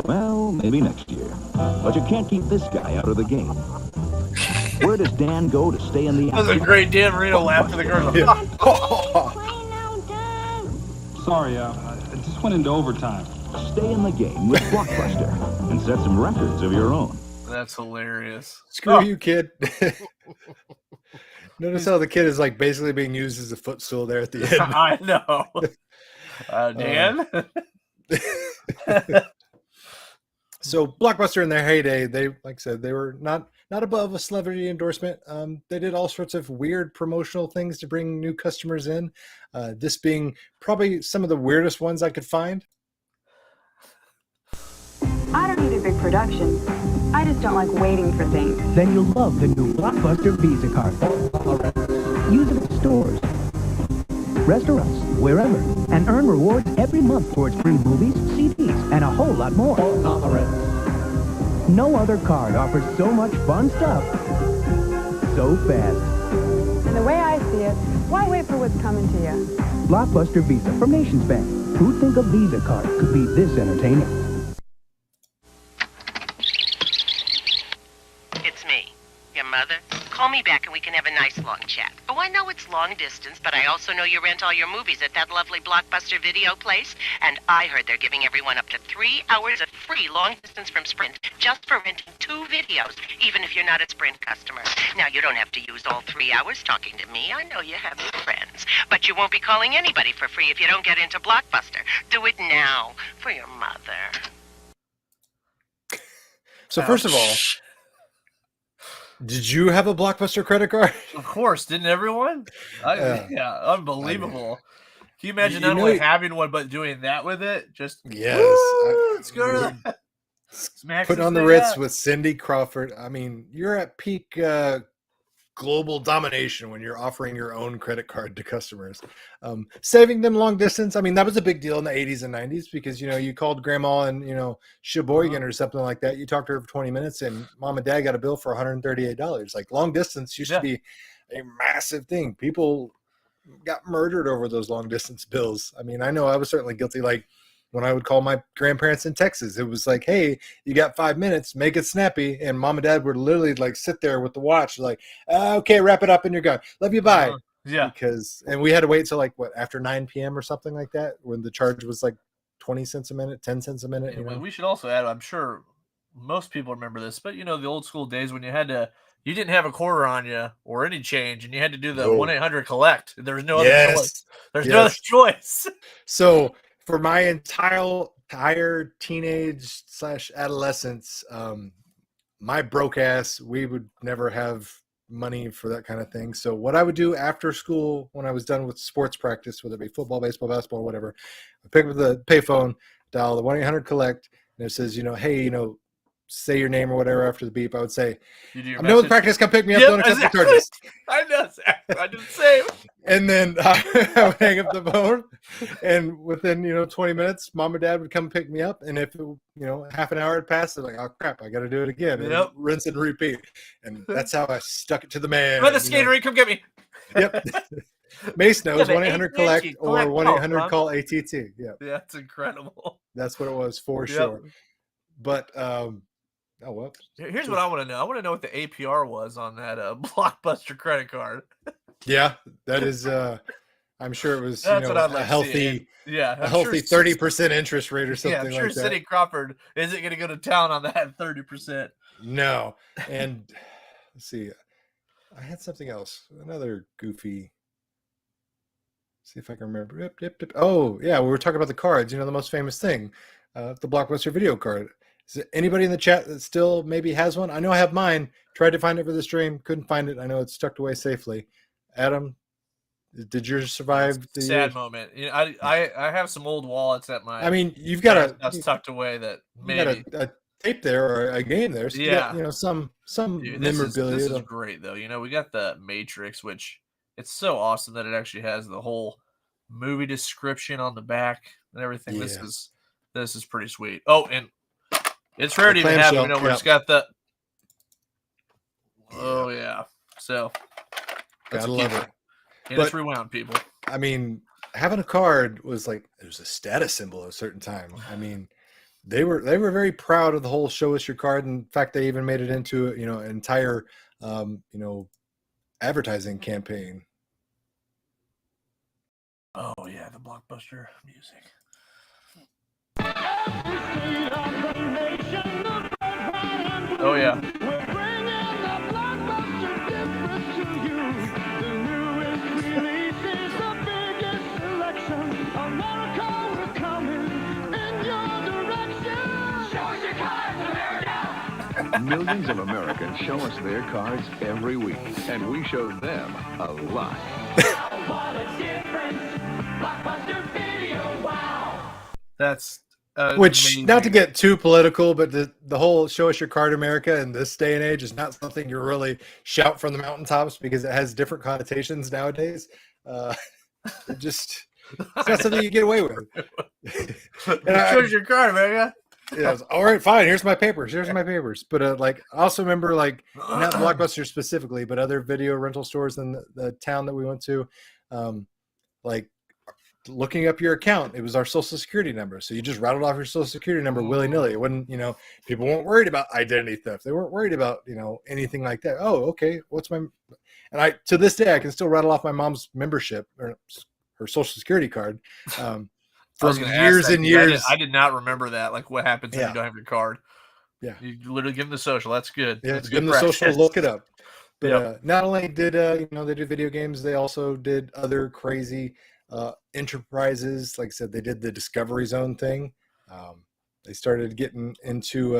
Well, maybe next year. But you can't keep this guy out of the game. Where does Dan go to stay in the action? That was a great Dan Marino laugh to the girl. Sorry, I just went into overtime. Stay in the game with Blockbuster and set some records of your own. That's hilarious. Screw you, kid. Notice how the kid is like basically being used as a footstool there at the end. I know. Dan? So Blockbuster in their heyday, they, like I said, they were not above a celebrity endorsement. They did all sorts of weird promotional things to bring new customers in. This being probably some of the weirdest ones I could find. I don't need a big production. I just don't like waiting for things. Then you'll love the new Blockbuster Visa card. Use it at stores, restaurants, wherever, and earn rewards every month towards free movies, CDs, and a whole lot more. No other card offers so much fun stuff so fast. And the way I see it, why wait for what's coming to you? Blockbuster Visa from Nations Bank. Who'd think a Visa card could be this entertaining? It's me, your mother. Call me back and we can have a nice long chat. Oh, I know it's long distance, but I also know you rent all your movies at that lovely Blockbuster video place. And I heard they're giving everyone up to 3 hours of free long distance from Sprint just for renting 2 videos, even if you're not a Sprint customer. Now, you don't have to use all 3 hours talking to me. I know you have your friends. But you won't be calling anybody for free if you don't get into Blockbuster. Do it now for your mother. So first of all, did you have a Blockbuster credit card? Of course, didn't everyone? Yeah, unbelievable. Can you imagine not only having one but doing that with it? Just yes, let's go to that. Put on the Ritz with Cindy Crawford. I mean, you're at peak global domination when you're offering your own credit card to customers. Saving them long distance. I mean, that was a big deal in the 80s and 90s because, you know, you called grandma in, you know, Sheboygan or something like that. You talked to her for 20 minutes and mom and dad got a bill for $138. Like long distance used to be a massive thing. People got murdered over those long distance bills. I mean, I know I was certainly guilty. Like when I would call my grandparents in Texas, it was like, hey, you got 5 minutes, make it snappy. And mom and dad would literally like sit there with the watch, like, okay, wrap it up and you're gone. Love you, bye. Yeah. And we had to wait till like, what, after 9 p.m. or something like that, when the charge was like 20 cents a minute, 10 cents a minute. You know? We should also add, I'm sure most people remember this, but you know, the old school days when you didn't have a quarter on you or any change and you had to do the 1-800 collect. There was no other choice. There's no other choice. So for my entire teenage / adolescence, my broke ass, we would never have money for that kind of thing. So what I would do after school when I was done with sports practice, whether it be football, baseball, basketball, or whatever, I pick up the payphone, dial the 1-800 collect, and it says, you know, hey, you know, say your name or whatever after the beep. I would say, I'm done with practice. Come pick me up. Don't accept the charges. I know. I did the same. And then I would hang up the phone, and within 20 minutes, mom and dad would come pick me up. And if half an hour had passed, they're like, "Oh crap, I got to do it again." And rinse and repeat. And that's how I stuck it to the man. Run the skater, come get me. Yep. Mace knows 1-800 collect or 1-800 call ATT. Yeah, that's incredible. That's what it was for sure. But here's what I want to know. I want to know what the APR was on that Blockbuster credit card. Yeah, that is. I'm sure it was a healthy, a healthy 30% interest rate or something like that. Yeah, I'm sure Cindy Crawford isn't going to go to town on that 30%. No, and let's see. I had something else, another goofy. See if I can remember. Oh yeah, we were talking about the cards. The most famous thing, the Blockbuster video card. Is there anybody in the chat that still maybe has one? I know I have mine. Tried to find it for the stream, couldn't find it. I know it's tucked away safely. Adam, did yours survive? Sad moment. I have some old wallets at my. I mean, you've got that's tucked away that maybe got a tape there or a game there. So yeah, you got, some memorabilia. This is great though. We got the Matrix, which it's so awesome that it actually has the whole movie description on the back and everything. Yeah. This is pretty sweet. Oh, and it's rare to even have it, where it's got the. Oh yeah, so gotta love it. And it's rewound, people. I mean, having a card was like it was a status symbol at a certain time. I mean, they were very proud of the whole "show us your card." In fact, they even made it into an entire advertising campaign. Oh yeah, the Blockbuster music. Oh yeah. Millions of Americans show us their cards every week, and we show them a lot. That's Which, amazing. not to get too political, but the whole show us your card America in this day and age is not something you really shout from the mountaintops because it has different connotations nowadays. It's not something you get away with. Show us your card, America. Yeah, all right, fine. Here's my papers. But I also remember, like, not Blockbuster specifically, but other video rental stores in the town that we went to, like, looking up your account. It was our social security number. So you just rattled off your social security number willy-nilly. It wasn't, people weren't worried about identity theft. They weren't worried about, anything like that. Oh, okay. And to this day, I can still rattle off my mom's membership or her social security card. From years and years. I did not remember that. Like, what happens when you Yeah. don't have your card? Yeah. You literally give them the social. That's good. Yeah, That's give them good the social, practice. look it up. But Yep. not only did they did video games, they also did other crazy enterprises. Like I said, they did the Discovery Zone thing. They started getting into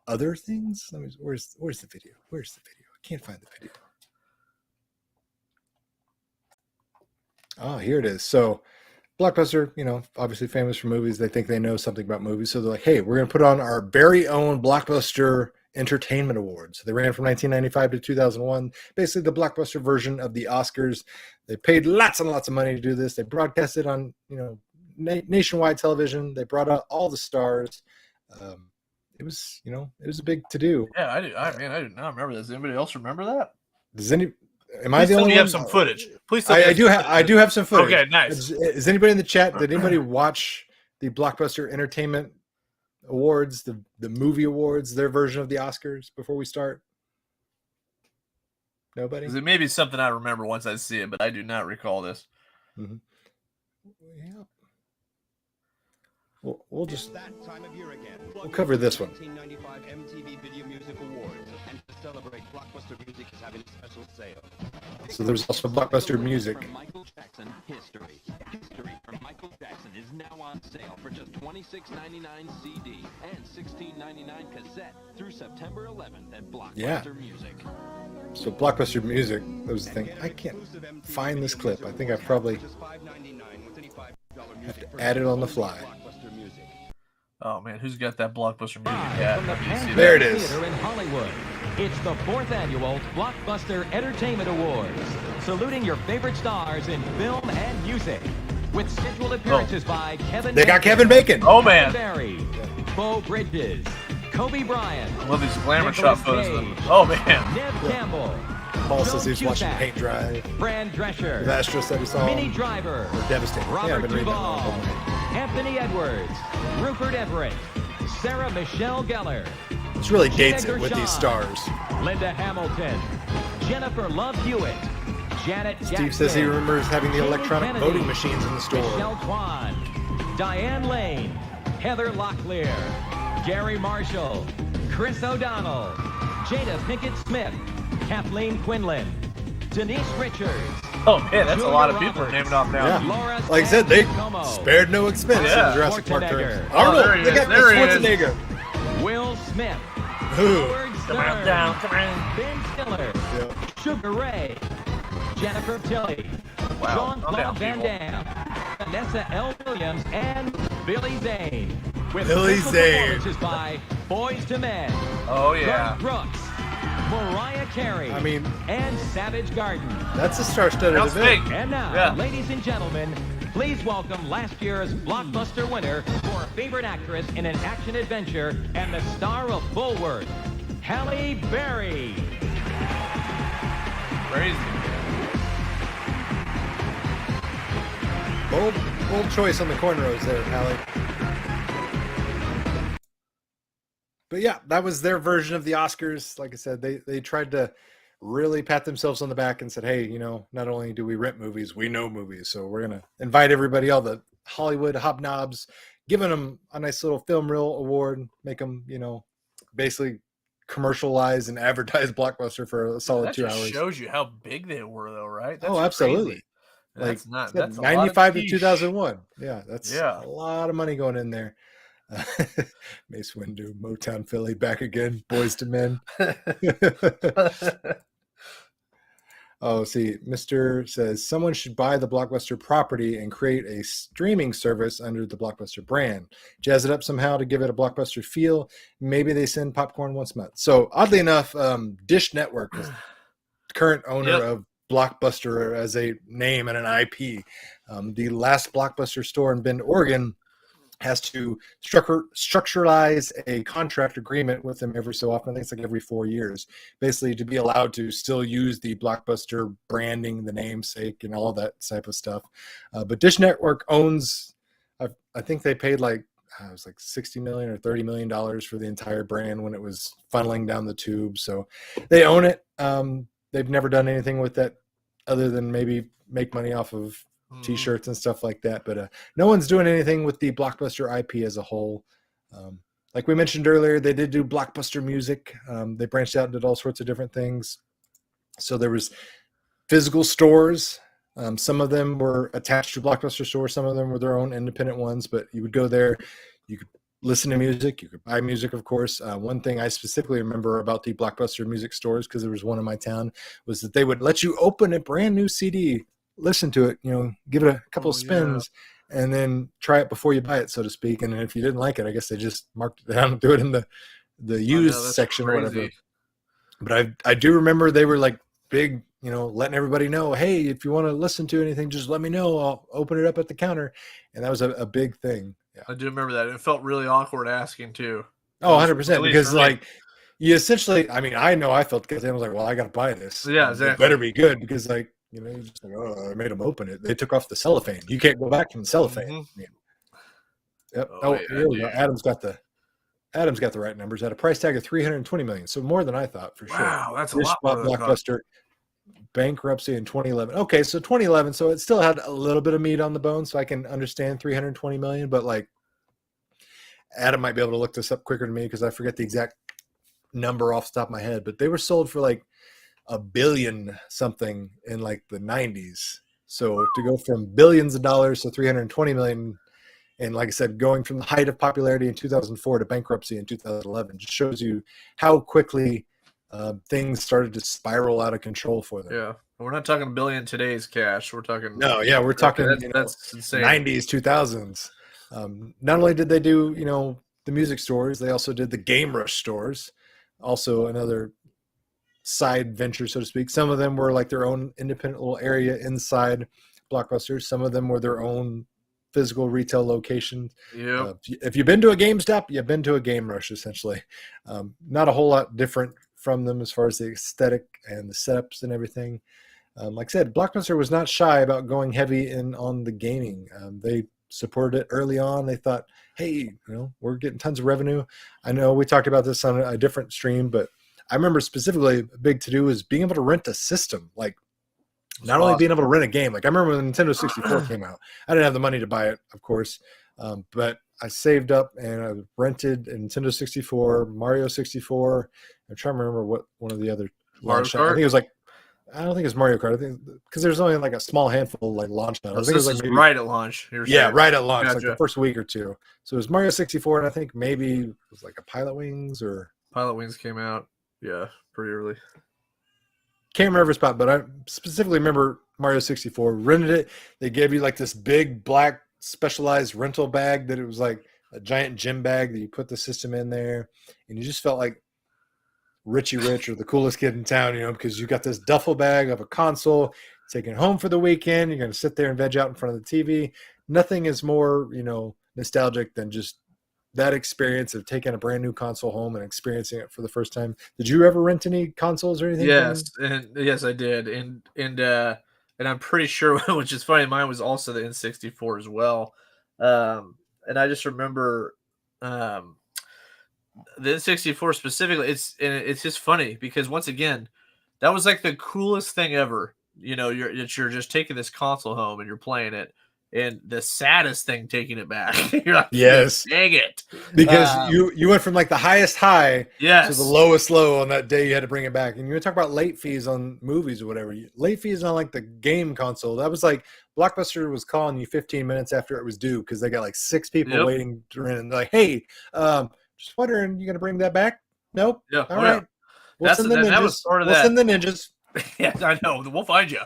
other things. Where's the video? I can't find the video. Oh, here it is. So Blockbuster, obviously famous for movies. They think they know something about movies. So they're like, hey, we're going to put on our very own Blockbuster Entertainment Awards. They ran from 1995 to 2001, basically the Blockbuster version of the Oscars. They paid lots and lots of money to do this. They broadcast it on, nationwide television. They brought out all the stars. It was a big to-do. Yeah, I do. I do not remember this. Anybody else remember that? Am I the only one? You have some footage. Please tell me. I do have some footage. Okay, nice. Is anybody in the chat? Did anybody watch the Blockbuster Entertainment Awards, the movie awards, their version of the Oscars before we start? Nobody? It may be something I remember once I see it, but I do not recall this. Mm-hmm. Yeah. We'll just we'll cover this one. 1995 MTV Video Music Awards, and to celebrate, Blockbuster Music is having a special sale. So there's also Blockbuster Music. Michael Jackson History. History from Michael Jackson is now on sale for just $26.99 CD and $16.99 cassette through September 11th at Blockbuster Music. So Blockbuster Music, that was the thing. I can't find this clip. I think I probably have to add it on the fly. Oh man, who's got that Blockbuster Music hat? From the Pan There it is. Theater in Hollywood. It's the 4th annual Blockbuster Entertainment Awards, saluting your favorite stars in film and music, with scheduled appearances by Kevin. They got Kevin Bacon. Oh man, Barry, Bo Bridges, Kobe Bryant. I love these glamour Nicolas shot photos of them. Cage, Oh man, Ned Campbell, Paul says Joe he's watching Cusack, paint dry. Fran Drescher, The Astros that we saw. Minnie Driver, They're devastating. Yeah, I've Robert been reading that all Duvall, night. Anthony Edwards, Rupert Everett, Sarah Michelle Gellar. This really dates Gina it with these Gershon, stars. Linda Hamilton, Jennifer Love Hewitt, Janet Steve Jackson, says he remembers having the Jamie electronic Kennedy, voting machines in the store. Michelle Kwan, Diane Lane, Heather Locklear, Gary Marshall, Chris O'Donnell, Jada Pinkett Smith, Kathleen Quinlan, Denise Richards. oh man, that's Julia a lot of people Roberts, naming off now. Yeah. Laura Like I said, they Como, spared no expense Yeah. in Jurassic Park Schwarzenegger. terms. Oh, Arnold, there he they is. got There he is. Schwarzenegger. Will Smith, Who? Howard Come on Stern, down, come on. Ben Stiller, Yeah. Sugar Ray, Jennifer Tilly, Wow, calm down, Jean-Claude Van people. Damme, Vanessa L. Williams, and Billy Zane. With Billy special Zane. performances by Boyz II Men, Oh yeah. Garth Brooks, Mariah Carey, I mean, and Savage Garden. that's a star-studded Sounds event. fake. And now, Yeah. ladies and gentlemen, please welcome last year's Blockbuster winner for favorite actress in an action adventure and the star of Bulworth, Halle Berry. Crazy. Bold choice on the cornrows there, Hallie. But yeah, that was their version of the Oscars. Like I said, they tried to really pat themselves on the back and said, hey, not only do we rent movies, we know movies. So we're going to invite everybody, all the Hollywood hobnobs, giving them a nice little film reel award, make them, basically commercialize and advertise Blockbuster for a solid That 2 just hours. shows you how big they were, though, right? That's Absolutely. crazy. That's not. That's 95 a lot to of 2001. Yeah, that's Yeah. a lot of money going in there. Mace Windu, Motown Philly, back again. Boys to Men. Oh, see, Mr. says someone should buy the Blockbuster property and create a streaming service under the Blockbuster brand. Jazz it up somehow to give it a Blockbuster feel. Maybe they send popcorn once a month. So oddly enough, Dish Network is the current owner of Blockbuster as a name and an IP. The last Blockbuster store in Bend, Oregon, has to structuralize a contract agreement with them every so often. I think it's like every 4 years, basically to be allowed to still use the Blockbuster branding, the namesake, and all that type of stuff. But Dish Network owns, I think they paid like, it was like $60 million or $30 million for the entire brand when it was funneling down the tube. So they own it. They've never done anything with that other than maybe make money off of T-shirts and stuff like that, but no one's doing anything with the Blockbuster IP as a whole. Like we mentioned earlier, they did do Blockbuster Music. They branched out and did all sorts of different things. So there was physical stores. Some of them were attached to Blockbuster stores. Some of them were their own independent ones, but you would go there. You could listen to music. You could buy music, of course. One thing I specifically remember about the Blockbuster music stores, because there was one in my town, was that they would let you open a brand new CD, listen to it, give it a couple of spins, and then try it before you buy it, so to speak. And if you didn't like it, I guess they just marked it down and threw it in the used section or whatever. But I do remember they were like big, letting everybody know, hey, if you want to listen to anything, just let me know. I'll open it up at the counter. And that was a big thing. Yeah. I do remember that. It felt really awkward asking too. Oh, 100%. Because like you essentially, I know I felt, because I was like, well, I got to buy this. Yeah, exactly. It better be good, because like, you're just like, oh, I made them open it. They took off the cellophane. You can't go back from the cellophane. Yep. Here we go. Adam's got the right numbers at a price tag of $320 million. So more than I thought, for sure. Wow, that's a lot more than Blockbuster bankruptcy in 2011. Okay, so 2011. So it still had a little bit of meat on the bone. So I can understand $320 million. But like, Adam might be able to look this up quicker than me, because I forget the exact number off the top of my head. But they were sold for like $1 billion something in like the 90s. So to go from billions of dollars to $320 million, and like I said, going from the height of popularity in 2004 to bankruptcy in 2011, just shows you how quickly things started to spiral out of control for them. Yeah, we're not talking $1 billion today's cash. We're talking we're talking that's insane. 90s, 2000s. Not only did they do the music stores, they also did the Game Rush stores, also another side venture, so to speak. Some of them were like their own independent little area inside Blockbuster. Some of them were their own physical retail location. If you've been to a GameStop, you've been to a Game Rush, essentially. Not a whole lot different from them as far as the aesthetic and the setups and everything. Like I said, Blockbuster was not shy about going heavy in on the gaming. They supported it early on. They thought, hey, we're getting tons of revenue. I know we talked about this on a different stream, but I remember specifically a big to-do is being able to rent a system. Like, not only being able to rent a game. Like, I remember when Nintendo 64 came out. I didn't have the money to buy it, of course. But I saved up and I rented a Nintendo 64, Mario 64. I'm trying to remember what one of the other Mario launch. Kart? I think it was like, I don't think it's Mario Kart. I think because there's only like a small handful like launch titles. This is right at launch. Right at launch, Gotcha. like the first week or two. So it was Mario 64, and I think maybe it was like a Pilot Wings or Pilot Wings came out. Yeah, pretty early. Can't remember every spot, but I specifically remember Mario 64. Rented it. They gave you like this big black specialized rental bag that it was like a giant gym bag that you put the system in there, and you just felt like Richie Rich or the coolest kid in town, because you got this duffel bag of a console, taking it home for the weekend. You're going to sit there and veg out in front of the TV. Nothing is more, nostalgic than just that experience of taking a brand new console home and experiencing it for the first time. Did you ever rent any consoles or anything? Yes, I did, and I'm pretty sure, which is funny, mine was also the N64 as well. And I just remember the N64 specifically. It's just funny because once again, that was like the coolest thing ever. You're just taking this console home and you're playing it. And the saddest thing, taking it back. You're like, yes, dang it, because you went from like the highest high to the lowest low on that day. You had to bring it back, and you talk about late fees on movies or whatever. Late fees on like the game console, that was like Blockbuster was calling you 15 minutes after it was due because they got like 6 people waiting to rent. And they're like, hey, just wondering, you gonna bring that back? Nope. Yeah. All right. We'll send the ninjas. That was part of we'll send the ninjas. Yeah, I know. We'll find you.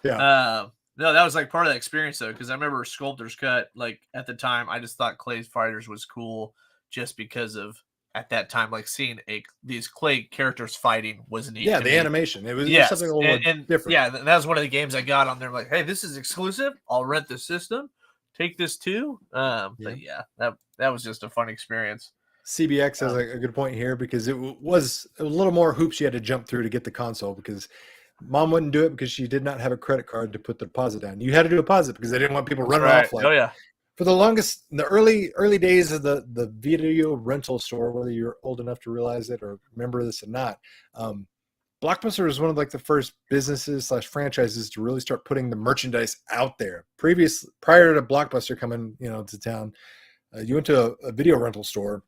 Yeah. No, that was like part of that experience though, because I remember Sculptor's Cut. Like at the time, I just thought Clay Fighters was cool, just because of at that time, like seeing these clay characters fighting was neat. Yeah, the animation. It was something a little different. Yeah, that was one of the games I got on there. Like, hey, this is exclusive. I'll rent the system. Take this too. But yeah, that was just a fun experience. CBX has a good point here because it was a little more hoops you had to jump through to get the console because Mom wouldn't do it because she did not have a credit card to put the deposit down. You had to do a deposit because they didn't want people running off. Like, oh yeah. For the longest, in the early days of the video rental store, whether you're old enough to realize it or remember this or not, Blockbuster was one of like the first businesses / franchises to really start putting the merchandise out there. Prior to Blockbuster coming, to town, you went to a video rental store.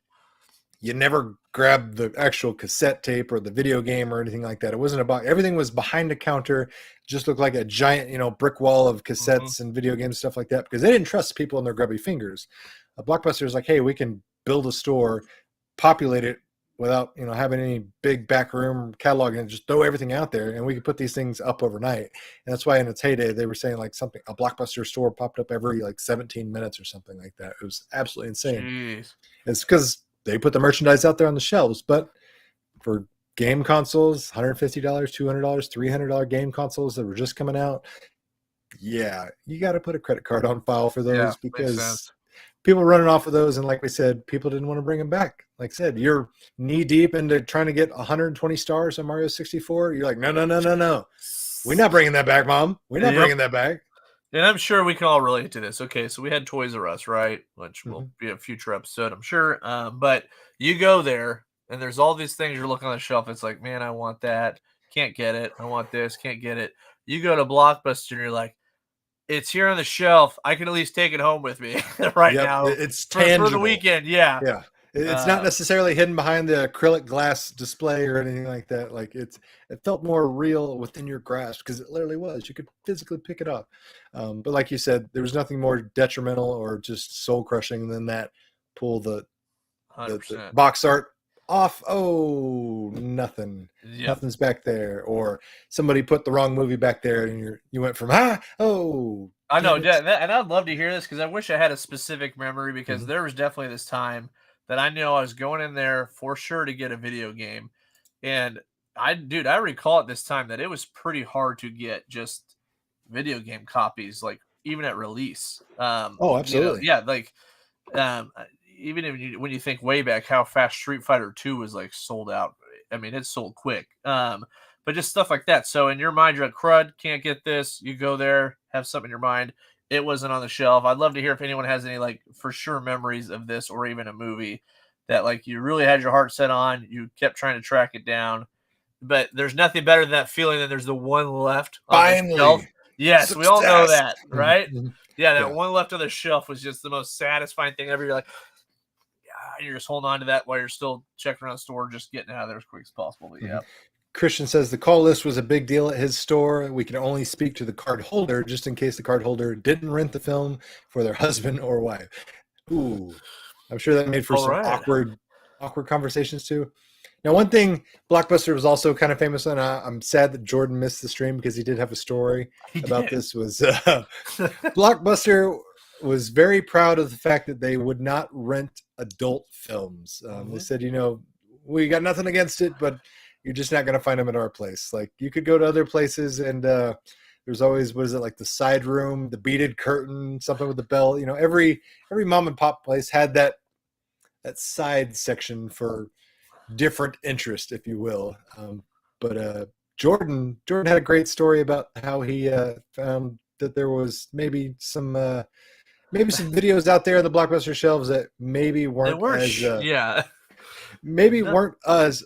You never grabbed the actual cassette tape or the video game or anything like that. It wasn't about, everything was behind the counter, just looked like a giant, brick wall of cassettes and video games, stuff like that, because they didn't trust people in their grubby fingers. Blockbuster is like, hey, we can build a store, populate it without, having any big back room catalog and just throw everything out there. And we could put these things up overnight. And that's why in its heyday, they were saying like a Blockbuster store popped up every like 17 minutes or something like that. It was absolutely insane. Jeez. It's because they put the merchandise out there on the shelves, but for game consoles, $150, $200, $300 game consoles that were just coming out, yeah, you got to put a credit card on file for those because people running off of those, and like we said, people didn't want to bring them back. Like I said, you're knee deep into trying to get 120 stars on Mario 64. You're like, no. We're not bringing that back, Mom. We're not bringing that back. And I'm sure we can all relate to this. Okay, so we had Toys R Us, right? Which will be a future episode, I'm sure. But you go there, and there's all these things you're looking on the shelf. It's like, man, I want that. Can't get it. I want this. Can't get it. You go to Blockbuster, and you're like, it's here on the shelf. I can at least take it home with me now. It's tangible. For the weekend, yeah. Yeah. It's not necessarily hidden behind the acrylic glass display or anything like that. Like it felt more real within your grasp because it literally was. You could physically pick it up. But like you said, there was nothing more detrimental or just soul crushing than that. Pull the box art off. Oh, nothing. Yep. Nothing's back there. Or somebody put the wrong movie back there, and you went from oh. I know, and I'd love to hear this because I wish I had a specific memory because there was definitely this time that I knew I was going in there for sure to get a video game. And I recall at this time that it was pretty hard to get just video game copies, like even at release. Oh, absolutely. Even when you think way back how fast Street Fighter 2 was like sold out. I mean, it sold quick. But just stuff like that. So in your mind, you're like, crud, can't get this. You go there, have something in your mind. It wasn't on the shelf. I'd love to hear if anyone has any like for sure memories of this or even a movie that like you really had your heart set on. You kept trying to track it down, but there's nothing better than that feeling that there's the one left on the shelf. Yes, success. We all know that, right? Yeah, that one left on the shelf was just the most satisfying thing ever. You're like, yeah, you're just holding on to that while you're still checking around the store, just getting out of there as quick as possible. But yeah. Christian says the call list was a big deal at his store. We can only speak to the card holder just in case the card holder didn't rent the film for their husband or wife. Ooh, I'm sure that made for some awkward conversations too. Now, one thing Blockbuster was also kind of famous on, I'm sad that Jordan missed the stream because he did have a story about this, was Blockbuster was very proud of the fact that they would not rent adult films. They said, we got nothing against it, but you're just not going to find them at our place. Like you could go to other places and there's always, what is it, like the side room, the beaded curtain, something with the bell. Every mom and pop place had that side section for different interest, if you will. But Jordan had a great story about how he found that there was maybe some videos out there on the Blockbuster shelves that maybe weren't as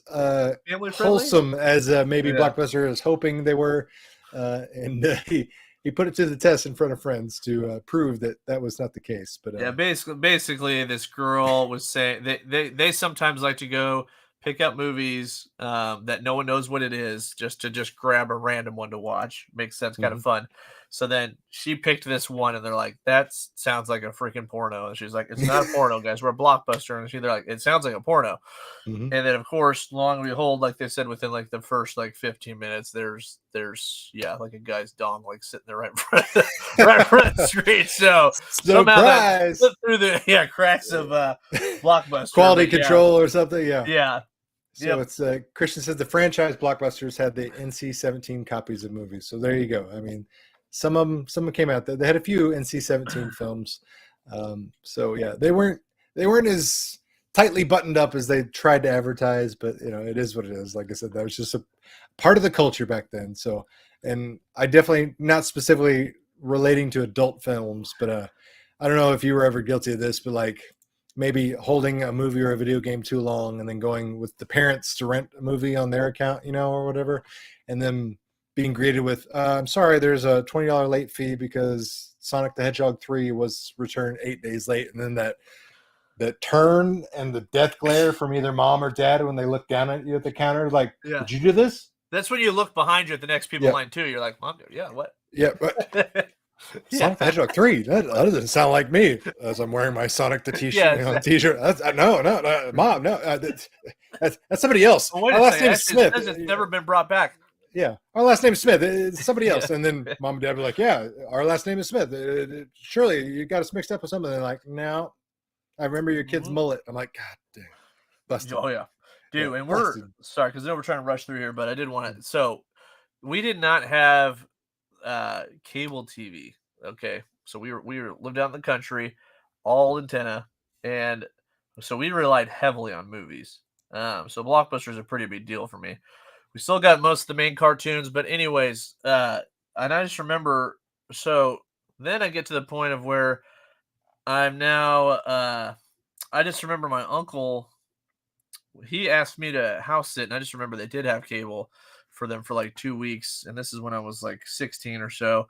wholesome as maybe Blockbuster is hoping they were. And he put it to the test in front of friends to prove that was not the case. But basically this girl was saying they sometimes like to go pick up movies that no one knows what it is just to grab a random one to watch. Makes sense, kind of fun. So then she picked this one, and they're like, "That sounds like a freaking porno." And she's like, "It's not a porno, guys. We're a Blockbuster." And they're like, "It sounds like a porno." Mhm. And then, of course, long and behold, like they said, within like the first like 15 minutes, there's like a guy's dong like sitting there right in front of the screen. So somehow that Surprise! slipped through the cracks of Blockbuster Quality but yeah. control or something. Yeah. Yeah. So Yep. it's Christian says the franchise Blockbusters had the NC-17 copies of movies. So there you go. I mean, some of them came out. They had a few NC-17 films. So yeah, they weren't as tightly buttoned up as they tried to advertise, but it is what it is. Like I said, that was just a part of the culture back then. So, and I definitely not specifically relating to adult films, but I don't know if you were ever guilty of this, but like maybe holding a movie or a video game too long and then going with the parents to rent a movie on their account, or whatever, and then being greeted with, I'm sorry, there's a $20 late fee because Sonic the Hedgehog 3 was returned 8 days late. And then that turn and the death glare from either mom or dad when they look down at you at the counter, like, Yeah. Did you do this? That's when you look behind you at the next people in line too. You're like, "Mom, yeah, what?" Yeah, but Sonic the Hedgehog 3. That doesn't sound like me. As I'm wearing my Sonic the T-shirt, Yeah, T-shirt. No, Mom, no, that's somebody else. Well, wait Our a last second. name is Actually, it Smith. says it's never been brought back. Yeah, our last name is Smith. It's somebody else. And then Mom and Dad were like, "Yeah, our last name is Smith. Surely you got us mixed up with something." And they're like, "No, I remember your kid's mullet." I'm like, "God damn, busted." Oh yeah, dude. Yeah, And we're sorry because I know we're trying to rush through here, but I did want to. So we did not have cable TV. Okay, so we lived out in the country, all antenna, and so we relied heavily on movies. So Blockbuster is a pretty big deal for me. We still got most of the main cartoons, but anyways, and I just remember. So then I get to the point of where I'm now. I just remember my uncle. He asked me to house sit, and I just remember they did have cable for them for like 2 weeks, and this is when I was like 16 or so.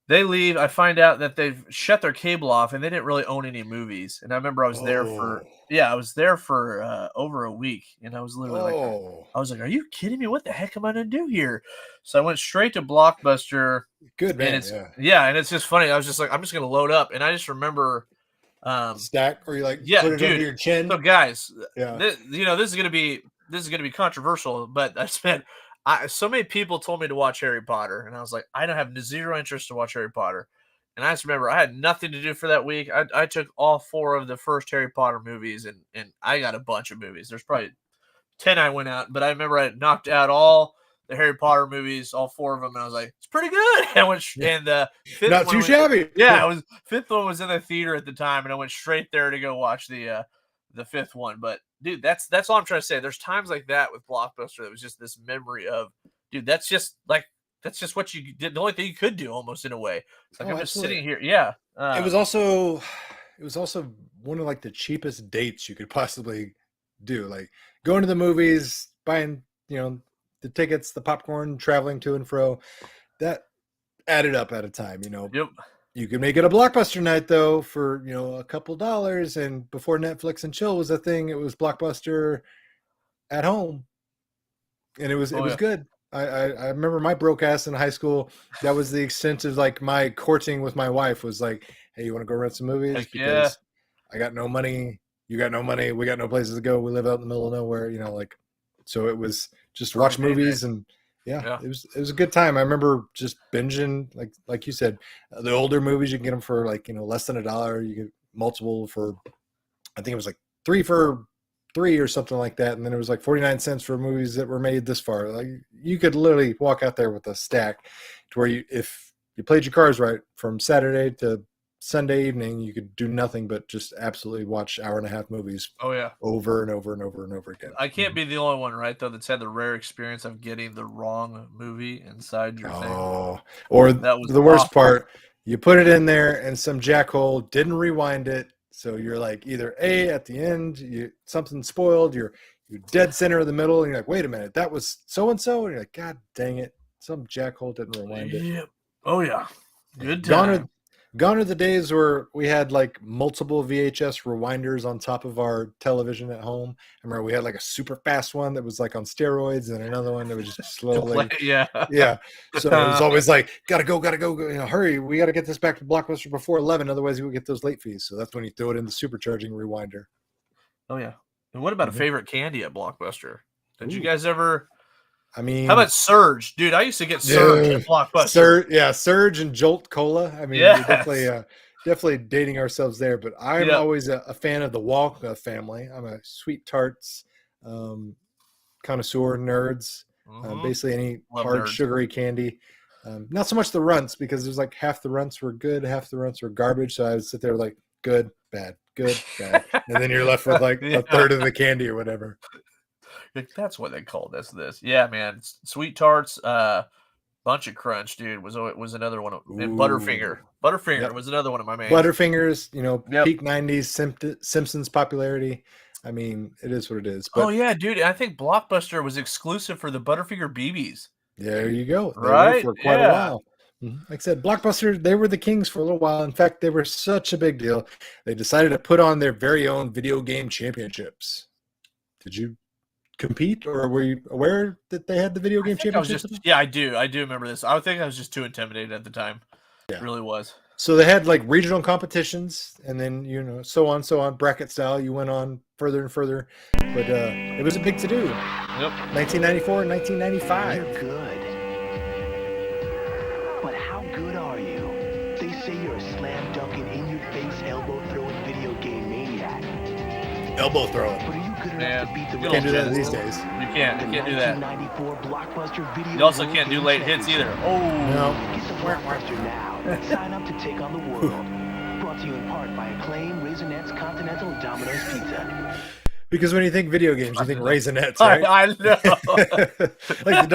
They leave. I find out that they've shut their cable off, and they didn't really own any movies. And I remember I was there for over a week, and I was literally like, "Are you kidding me? What the heck am I gonna do here?" So I went straight to Blockbuster. Good man. And it's just funny. I was just like, I'm just gonna load up, and I just remember stack or you like yeah, put it dude, under your chin. So guys, Yeah. this is gonna be controversial, but I spent. So many people told me to watch Harry Potter, and I was like, I don't have zero interest to watch Harry Potter. And I just remember I had nothing to do for that week. I took all 4 of the first Harry Potter movies, and I got a bunch of movies. There's probably 10 I went out, but I remember I knocked out all the Harry Potter movies, all 4 of them, and I was like, it's pretty good. And the 5th Not one too shabby. Yeah, it was 5th one was in the theater at the time, and I went straight there to go watch the 5th one. But dude, that's all I'm trying to say. There's times like that with Blockbuster that was just this memory of, dude, that's just what you did. The only thing you could do, almost in a way. It's like I'm just sitting here. Yeah. It was also one of like the cheapest dates you could possibly do. Like going to the movies, buying, the tickets, the popcorn, traveling to and fro. That added up at a time, Yep. You could make it a Blockbuster night though for, a couple dollars. And before Netflix and chill was a thing, it was Blockbuster at home. And it was good. I remember my broke ass in high school. That was the extent of like my courting with my wife was like, "Hey, you want to go rent some movies?" Heck because I got no money. You got no money. We got no places to go. We live out in the middle of nowhere, so it was just watch movies and it was a good time. I remember just binging, like you said, the older movies, you can get them for like, less than $1. You get multiple for, I think it was like 3 for $3 or something like that. And then it was like 49 cents for movies that were made this far. Like you could literally walk out there with a stack to where if you played your cards right from Saturday to Sunday evening, you could do nothing but just absolutely watch 1.5 movies. Oh yeah. Over and over and over and over again. I can't be the only one, right, though, that's had the rare experience of getting the wrong movie inside your thing. Or that was the worst part, you put it in there and some jackhole didn't rewind it. So you're like either A, at the end, something spoiled, you're dead center of the middle, and you're like, wait a minute, that was so-and-so? And you're like, God dang it, some jackhole didn't rewind it. Yep. Oh, yeah. Good time. Gone are the days where we had like multiple VHS rewinders on top of our television at home. I remember we had like a super fast one that was like on steroids, and another one that was just slowly. Yeah. So it was always like, gotta go, hurry. We got to get this back to Blockbuster before 11. Otherwise, we would get those late fees. So that's when you throw it in the supercharging rewinder. Oh, yeah. And what about a favorite candy at Blockbuster? Did you Ooh. guys ever? I mean, how about Surge? Dude, I used to get Surge at Blockbuster. Surge and Jolt Cola. I mean, we're definitely dating ourselves there. But I'm always a fan of the Wonka family. I'm a sweet tarts connoisseur, nerds. Basically any hard sugary candy. Not so much the runts, because there's like half the runts were good, half the runts were garbage. So I would sit there like good, bad, and then you're left with like a third of the candy or whatever. That's what they call this. Yeah, man. Sweet tarts, Bunch of Crunch, dude, was another one. And Butterfinger was another one of my main. Butterfingers, peak 90s Simpsons popularity. I mean, it is what it is. But, oh yeah, dude, I think Blockbuster was exclusive for the Butterfinger BBs. There you go. They right were for quite a while. Like I said, Blockbuster, they were the kings for a little while. In fact, they were such a big deal. They decided to put on their very own video game championships. Did you compete, or were you aware that they had the video game championships? I do remember this. I think I was just too intimidated at the time. It really was. So they had like regional competitions, and then so on bracket style. You went on further and further, but it was a big to do. 1994 and 1995. You're good, but how good are you? They say you're a slam dunking, in your face, elbow throwing video game maniac. Elbow throwing. But are you good enough to beat the can't do that these days. You can't do that. 1994 Blockbuster video. You also can't do late hits either. Oh no. Get the Blockbuster now and sign up to take on the world. Brought to you in part by Acclaim, Raisinets, Continental, and Domino's Pizza. Because when you think video games, you think Raisinets, right? I know. Like the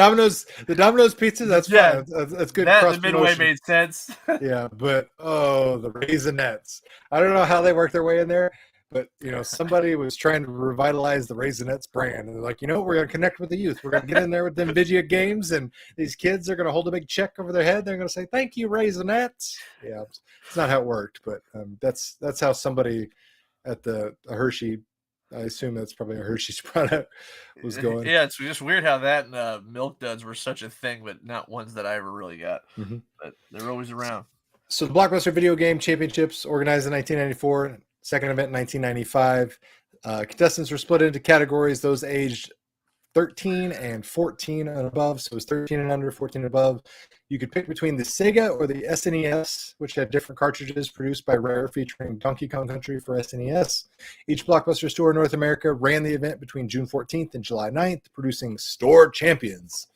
Domino's pizza, that's fine. That's good. That midway made sense. Yeah, but the Raisinets. I don't know how they work their way in there, but somebody was trying to revitalize the Raisinets brand, and they're like, we're gonna connect with the youth. We're gonna get in there with them video games, and these kids are gonna hold a big check over their head. They're gonna say, "Thank you, Raisinets." Yeah, it's not how it worked, but that's how somebody at the Hershey. I assume that's probably a Hershey's product was going. Yeah, it's just weird how that and Milk Duds were such a thing, but not ones that I ever really got. But they're always around. So the Blockbuster Video Game Championships, organized in 1994, second event in 1995. Contestants were split into categories, those aged 13 and 14 and above. So it was 13 and under, 14 and above. You could pick between the Sega or the SNES, which had different cartridges produced by Rare featuring Donkey Kong Country for SNES. Each Blockbuster store in North America ran the event between June 14th and July 9th, producing store champions,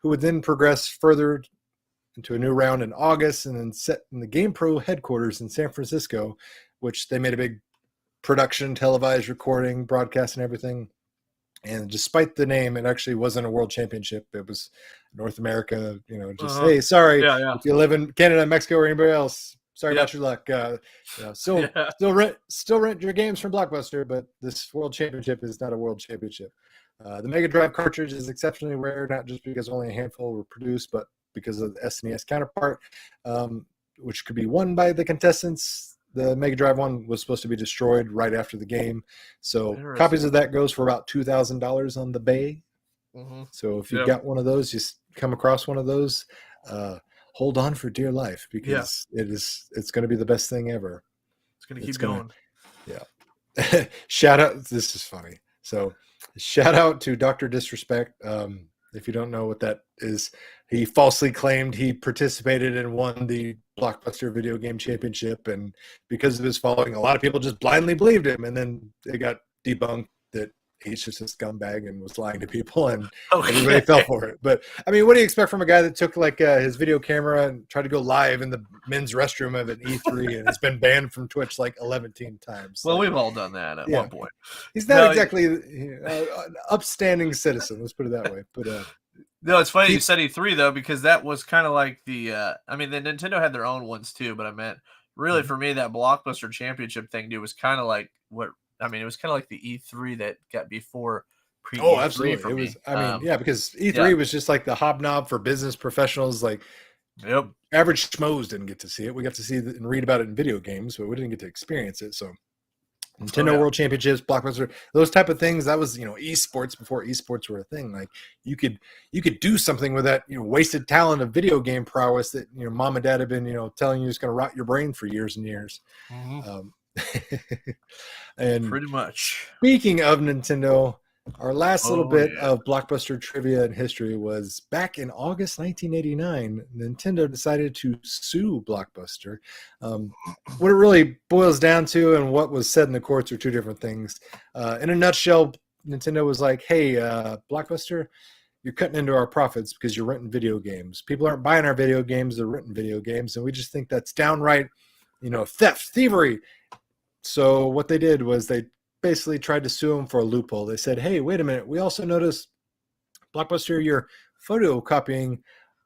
who would then progress further into a new round in August and then set in the GamePro headquarters in San Francisco, which they made a big production, televised recording, broadcast, and everything. And despite the name, it actually wasn't a world championship. It was North America, hey, sorry, if you live in Canada, Mexico, or anybody else, sorry about your luck. Still rent your games from Blockbuster, but this world championship is not a world championship. The Mega Drive cartridge is exceptionally rare, not just because only a handful were produced, but because of the SNES counterpart, which could be won by the contestants. The Mega Drive one was supposed to be destroyed right after the game. So copies of that goes for about $2,000 on the Bay. So if you've got one of those, you come across one of those, hold on for dear life, because it's going to be the best thing ever. It's going to keep going. Yeah. Shout out. This is funny. So shout out to Dr. Disrespect. If you don't know what that is, he falsely claimed he participated and won the Blockbuster Video Game Championship, and because of his following, a lot of people just blindly believed him, and then it got debunked that he's just a scumbag and was lying to people, and everybody fell for it. But I mean, what do you expect from a guy that took like his video camera and tried to go live in the men's restroom of an E3 and has been banned from Twitch like 11 times? Well, we've all done that at one point. He's not exactly an upstanding citizen, let's put it that way. But no, it's funny you said E3 though, because that was kind of like the I mean, the Nintendo had their own ones too, but I meant really for me that Blockbuster Championship thing, dude, was kind of like it was kind of like the E3 that got before pre-E3. Oh, absolutely. It was. I mean, because E3 was just like the hobnob for business professionals. Like Yep. Average schmoes didn't get to see it. We got to see it and read about it in video games, but we didn't get to experience it. So Nintendo World Championships, Blockbuster, those type of things, that was, esports before esports were a thing. Like you could do something with that, wasted talent of video game prowess that, mom and dad have been, telling you it's going to rot your brain for years and years. Mm-hmm. And pretty much. Speaking of Nintendo, our last little bit of Blockbuster trivia and history was back in August 1989. Nintendo decided to sue Blockbuster. What it really boils down to and what was said in the courts are two different things. In a nutshell, Nintendo was like, hey, Blockbuster, you're cutting into our profits because you're renting video games. People aren't buying our video games, they're renting video games, and we just think that's downright, theft, thievery. So what they did was they basically tried to sue him for a loophole. They said, hey, wait a minute. We also noticed, Blockbuster, you're photocopying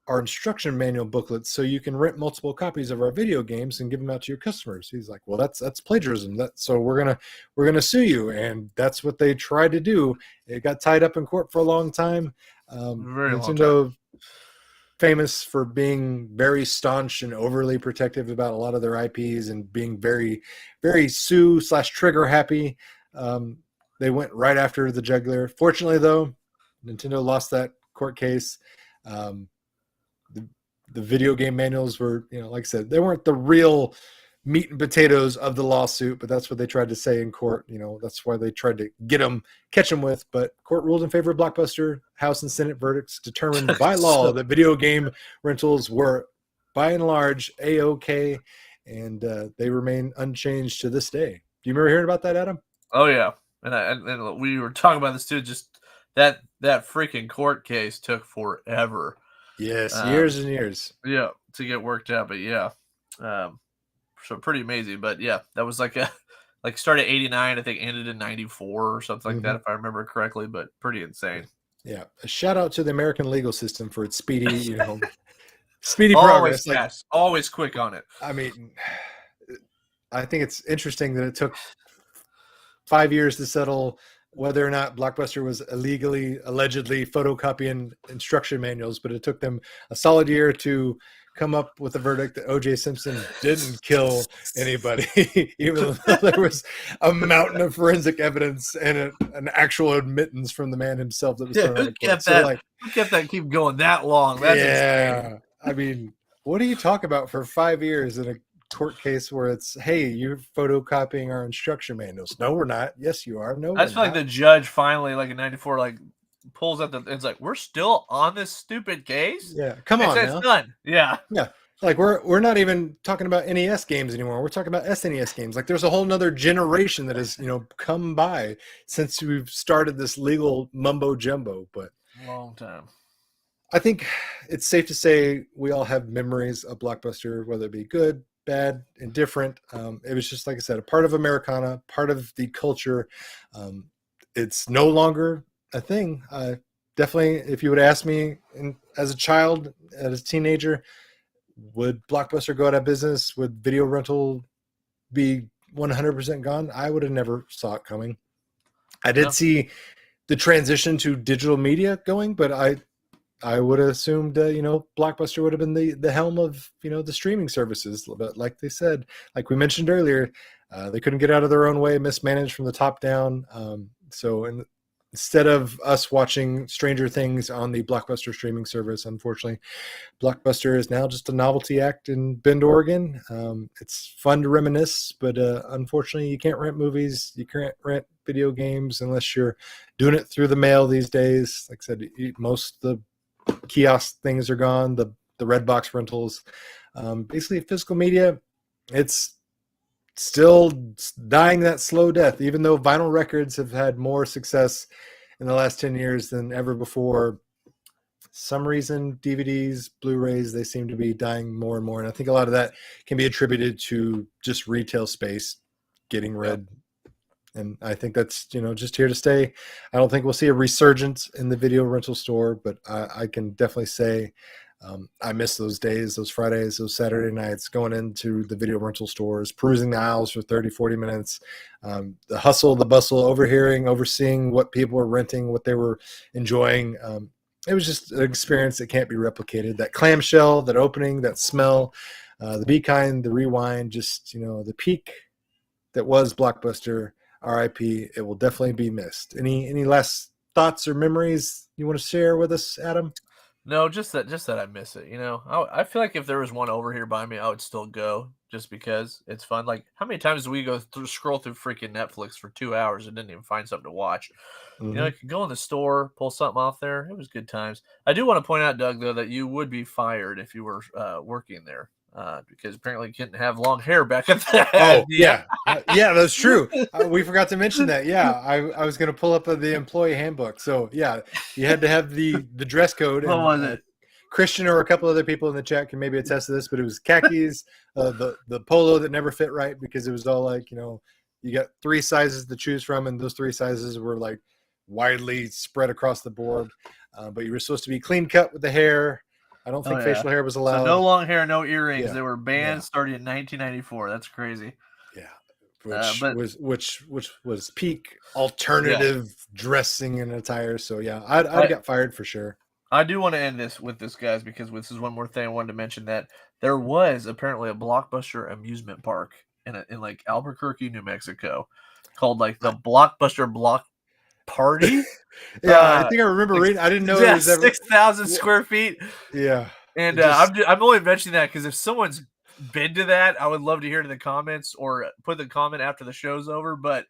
our instruction manual booklets so you can rent multiple copies of our video games and give them out to your customers. He's like, well, that's plagiarism. So we're gonna sue you. And that's what they tried to do. It got tied up in court for a long time. Very Nintendo, long time. Famous for being very staunch and overly protective about a lot of their IPs and being very, very sue/trigger happy. They went right after the jugular. Fortunately, though, Nintendo lost that court case. The video game manuals were, like I said, they weren't the real meat and potatoes of the lawsuit, but that's what they tried to say in court. That's why they tried to catch them with. But court ruled in favor of Blockbuster. House and Senate verdicts determined by law that video game rentals were, by and large, A-OK, and they remain unchanged to this day. Do you remember hearing about that, Adam? Oh yeah, and we were talking about this too. Just that freaking court case took forever. Yes, years and years. Yeah, to get worked out. But yeah, so pretty amazing. But yeah, that was like started 89, I think ended in 94 or something like that, if I remember correctly. But pretty insane. Yeah, a shout out to the American legal system for its speedy, speedy always progress. Fast, always quick on it. I mean, I think it's interesting that it took 5 years to settle whether or not Blockbuster was allegedly photocopying instruction manuals, but it took them a solid year to come up with a verdict that O.J. Simpson didn't kill anybody, even though there was a mountain of forensic evidence and an actual admittance from the man himself that was thrown out of court. Who kept that keep going that long? That's insane. I mean, what do you talk about for 5 years in a court case where it's, hey, you're photocopying our instruction manuals? No, we're not. Yes, you are. No, I just feel like the judge finally, like in 94, pulls out it's like, we're still on this stupid case. Yeah, come on, it's done. Yeah, like we're not even talking about NES games anymore. We're talking about SNES games. Like there's a whole nother generation that has come by since we've started this legal mumbo jumbo. But long time. I think it's safe to say we all have memories of Blockbuster, whether it be good, bad, indifferent. It was just, like I said, a part of Americana, part of the culture. It's no longer a thing. Definitely, if you would ask me as a child, as a teenager, would Blockbuster go out of business? Would video rental be 100% gone? I would have never saw it coming. I did see the transition to digital media going, but I would have assumed, Blockbuster would have been the helm of, the streaming services. But like they said, like we mentioned earlier, they couldn't get out of their own way, mismanaged from the top down. So instead of us watching Stranger Things on the Blockbuster streaming service, unfortunately, Blockbuster is now just a novelty act in Bend, Oregon. It's fun to reminisce, but unfortunately, you can't rent movies. You can't rent video games unless you're doing it through the mail these days. Like I said, most of the kiosk things are gone, the red box rentals. Basically, physical media, it's still dying that slow death, even though vinyl records have had more success in the last 10 years than ever before. Some reason DVDs, Blu-rays, they seem to be dying more and more. And I think a lot of that can be attributed to just retail space getting rid. And I think that's, just here to stay. I don't think we'll see a resurgence in the video rental store, but I can definitely say I miss those days, those Fridays, those Saturday nights, going into the video rental stores, perusing the aisles for 30, 40 minutes, the hustle, the bustle, overseeing what people were renting, what they were enjoying. it was just an experience that can't be replicated. That clamshell, that opening, that smell, the Be Kind, the rewind, just, the peak that was Blockbuster. RIP. It will definitely be missed. Any last thoughts or memories you want to share with us, Adam? No, just that I miss it. I feel like if there was one over here by me, I would still go just because it's fun. Like, how many times do we scroll through freaking Netflix for 2 hours and didn't even find something to watch? Mm-hmm. You could go in the store, pull something off there. It was good times. I do want to point out, Doug, though, that you would be fired if you were working there. Because apparently you couldn't have long hair back at that. Oh, yeah. Yeah, that's true. We forgot to mention that. Yeah, I was going to pull up the employee handbook. So, yeah, you had to have the dress code. What was it? Christian or a couple other people in the chat can maybe attest to this, but it was khakis, the polo that never fit right because it was all like, you got 3 sizes to choose from, and those 3 sizes were like widely spread across the board. But you were supposed to be clean cut with the hair. I don't think facial hair was allowed. So no long hair, no earrings. Yeah. They were banned starting in 1994. That's crazy. Yeah, which was peak alternative dressing and attire. So yeah, I got fired for sure. I do want to end this with this, guys, because this is one more thing I wanted to mention, that there was apparently a Blockbuster amusement park in like Albuquerque, New Mexico, called like the Blockbuster Block Party. Yeah, I think I remember reading. I didn't know it was 6,000 square feet. Yeah, and I'm only mentioning that because if someone's been to that, I would love to hear it in the comments or put the comment after the show's over. But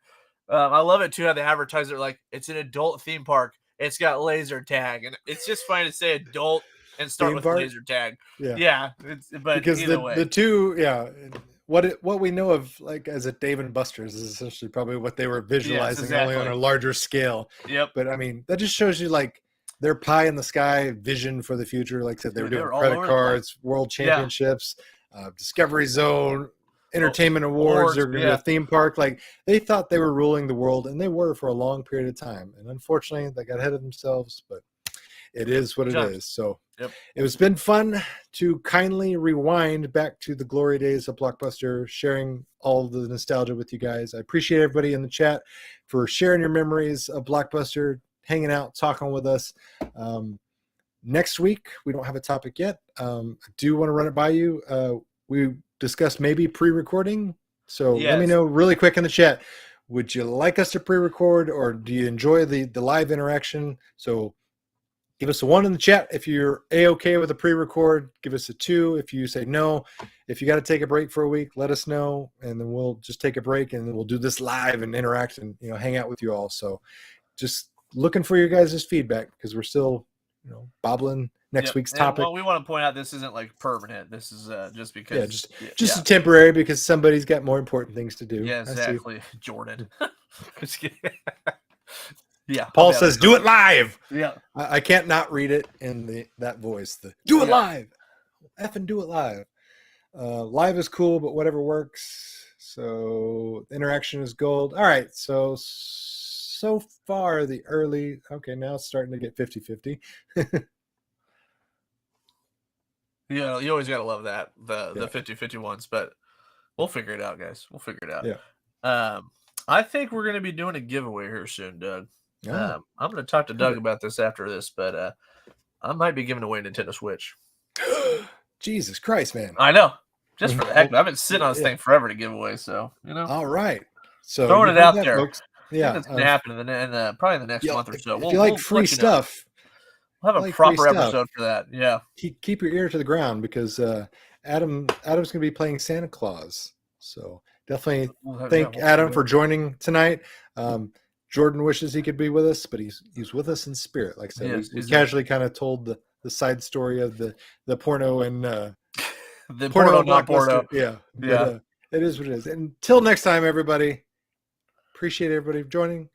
I love it too how they advertise it like it's an adult theme park. It's got laser tag, and it's just fine to say adult and start with laser tag. Yeah. But because either way, the two, what we know of like as a Dave and Buster's is essentially probably what they were visualizing, only on a larger scale. Yep. But I mean, that just shows you like their pie in the sky vision for the future. Like I said, they were doing credit cards, world championships, Discovery Zone, entertainment awards. They're going to be a theme park. Like they thought they were ruling the world, and they were for a long period of time. And unfortunately, they got ahead of themselves. But it is what it is. So it has been fun to kindly rewind back to the glory days of Blockbuster, sharing all the nostalgia with you guys. I appreciate everybody in the chat for sharing your memories of Blockbuster, hanging out, talking with us. Next week, we don't have a topic yet. I do want to run it by you. We discussed maybe pre-recording. So let me know really quick in the chat. Would you like us to pre-record, or do you enjoy the live interaction? So give us a 1 in the chat if you're A-okay with a pre-record. Give us a 2 if you say no. If you got to take a break for a week, let us know, and then we'll just take a break, and then we'll do this live and interact and hang out with you all. So just looking for your guys' feedback because we're still bobbling next week's topic. Well, we want to point out this isn't like permanent. This is just because. Just a temporary because somebody's got more important things to do. Yeah, exactly. Jordan. Yeah. Paul says, "Do it live." Yeah. I can't not read it in that voice. Do it live. Effing do it live. Live is cool, but whatever works. So interaction is gold. All right. So far the early. Okay, now it's starting to get 50-50. Yeah, you always gotta love that the 50-50 ones, but we'll figure it out, guys. We'll figure it out. Yeah. I think we're gonna be doing a giveaway here soon, Doug. I'm going to talk to Doug about this after this, but I might be giving away a Nintendo Switch. Jesus Christ, man. I know. Just for the heck of it. I've been sitting on this thing forever to give away, so, All right. So throwing it out there. Folks. Yeah. It's going to happen probably in the next month or so. If you like free stuff. We'll have a proper episode for that. Yeah. Keep your ear to the ground because Adam's going to be playing Santa Claus. So definitely thank Adam for joining tonight. Jordan wishes he could be with us, but he's with us in spirit. Like I said, we casually kind of told the side story of the porno and the porno not porno. Yeah. But, it is what it is. Until next time, everybody. Appreciate everybody joining.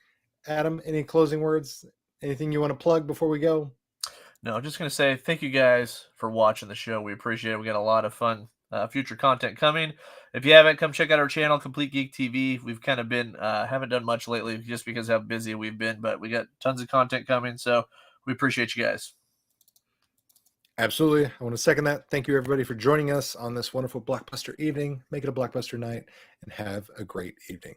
Adam, any closing words? Anything you want to plug before we go? No, I'm just going to say thank you guys for watching the show. We appreciate it. We got a lot of fun future content coming. If you haven't, come check out our channel, Complete Geek TV. We've kind of been haven't done much lately just because of how busy we've been, but we got tons of content coming, so we appreciate you guys. Absolutely. I want to second that. Thank you, everybody, for joining us on this wonderful Blockbuster evening. Make it a Blockbuster night, and have a great evening.